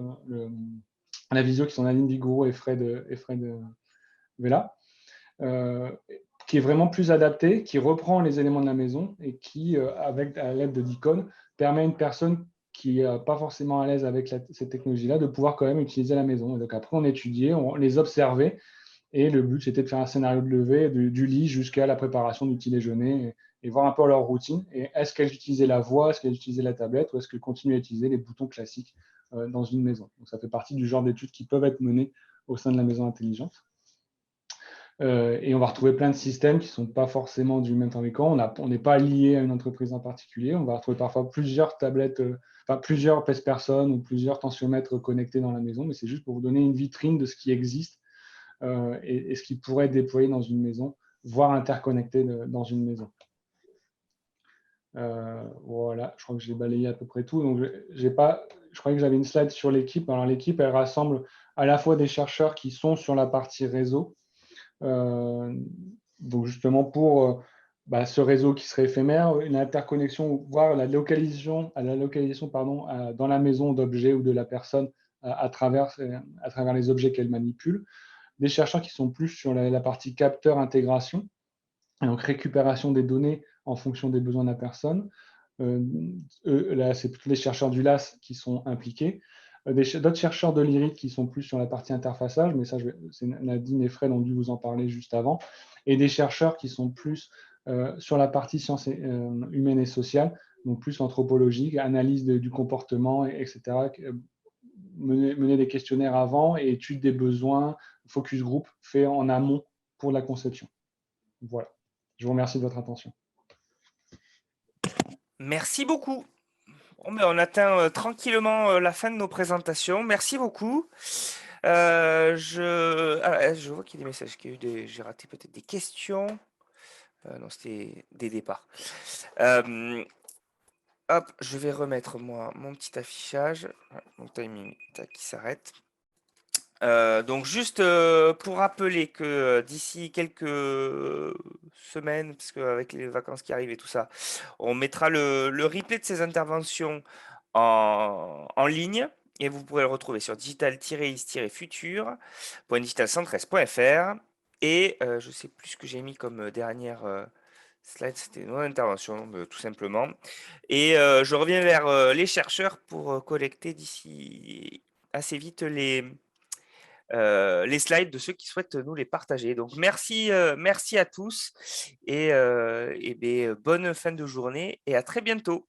la visio, qui sont Aline Bigourou et Fred Vella, qui est vraiment plus adapté, qui reprend les éléments de la maison et qui, à l'aide d'icônes, permet à une personne qui n'est pas forcément à l'aise avec cette technologie-là de pouvoir quand même utiliser la maison. Et donc après, on étudiait, on les observait, et le but, c'était de faire un scénario de levée du lit jusqu'à la préparation du petit déjeuner et voir un peu leur routine. Et est-ce qu'elles utilisaient la voix, est-ce qu'elles utilisaient la tablette, ou est-ce qu'elles continuaient à utiliser les boutons classiques dans une maison. Donc, ça fait partie du genre d'études qui peuvent être menées au sein de la maison intelligente. Et on va retrouver plein de systèmes qui ne sont pas forcément du même fabricant. On n'est pas lié à une entreprise en particulier. On va retrouver parfois plusieurs tablettes, plusieurs pèse-personnes ou plusieurs tensiomètres connectés dans la maison, mais c'est juste pour vous donner une vitrine de ce qui existe et ce qui pourrait être déployé dans une maison voire interconnectés dans une maison. Voilà, je crois que j'ai balayé à peu près tout. Donc, je croyais que j'avais une slide sur l'équipe. Alors, l'équipe, elle rassemble à la fois des chercheurs qui sont sur la partie réseau, donc justement pour ce réseau qui serait éphémère, une interconnexion, voire la localisation dans la maison d'objets ou de la personne à travers les objets qu'elle manipule. Des chercheurs qui sont plus sur la partie capteur intégration, et donc récupération des données en fonction des besoins de la personne. Là, c'est tous les chercheurs du LAS qui sont impliqués. D'autres chercheurs de l'IRID qui sont plus sur la partie interfaçage, mais ça, c'est Nadine et Fred ont dû vous en parler juste avant, et des chercheurs qui sont plus sur la partie sciences humaines et sociales, donc plus anthropologique, analyse du comportement, etc., mener des questionnaires avant et étude des besoins, focus group fait en amont pour la conception. Voilà. Je vous remercie de votre attention. Merci beaucoup. Bon, on atteint tranquillement la fin de nos présentations. Merci beaucoup. Je vois qu'il y a des messages, j'ai raté peut-être des questions. Non, c'était des départs. Hop, je vais remettre mon petit affichage. Mon timing qui s'arrête. Donc juste pour rappeler que d'ici quelques semaines, parce qu'avec les vacances qui arrivent et tout ça, on mettra le replay de ces interventions en ligne et vous pourrez le retrouver sur digital-is-futur.digitalcentresse.fr et je sais plus ce que j'ai mis comme dernière slide, c'était mon intervention tout simplement. Et je reviens vers les chercheurs pour collecter d'ici assez vite les slides de ceux qui souhaitent nous les partager. Donc merci à tous et bonne fin de journée et à très bientôt.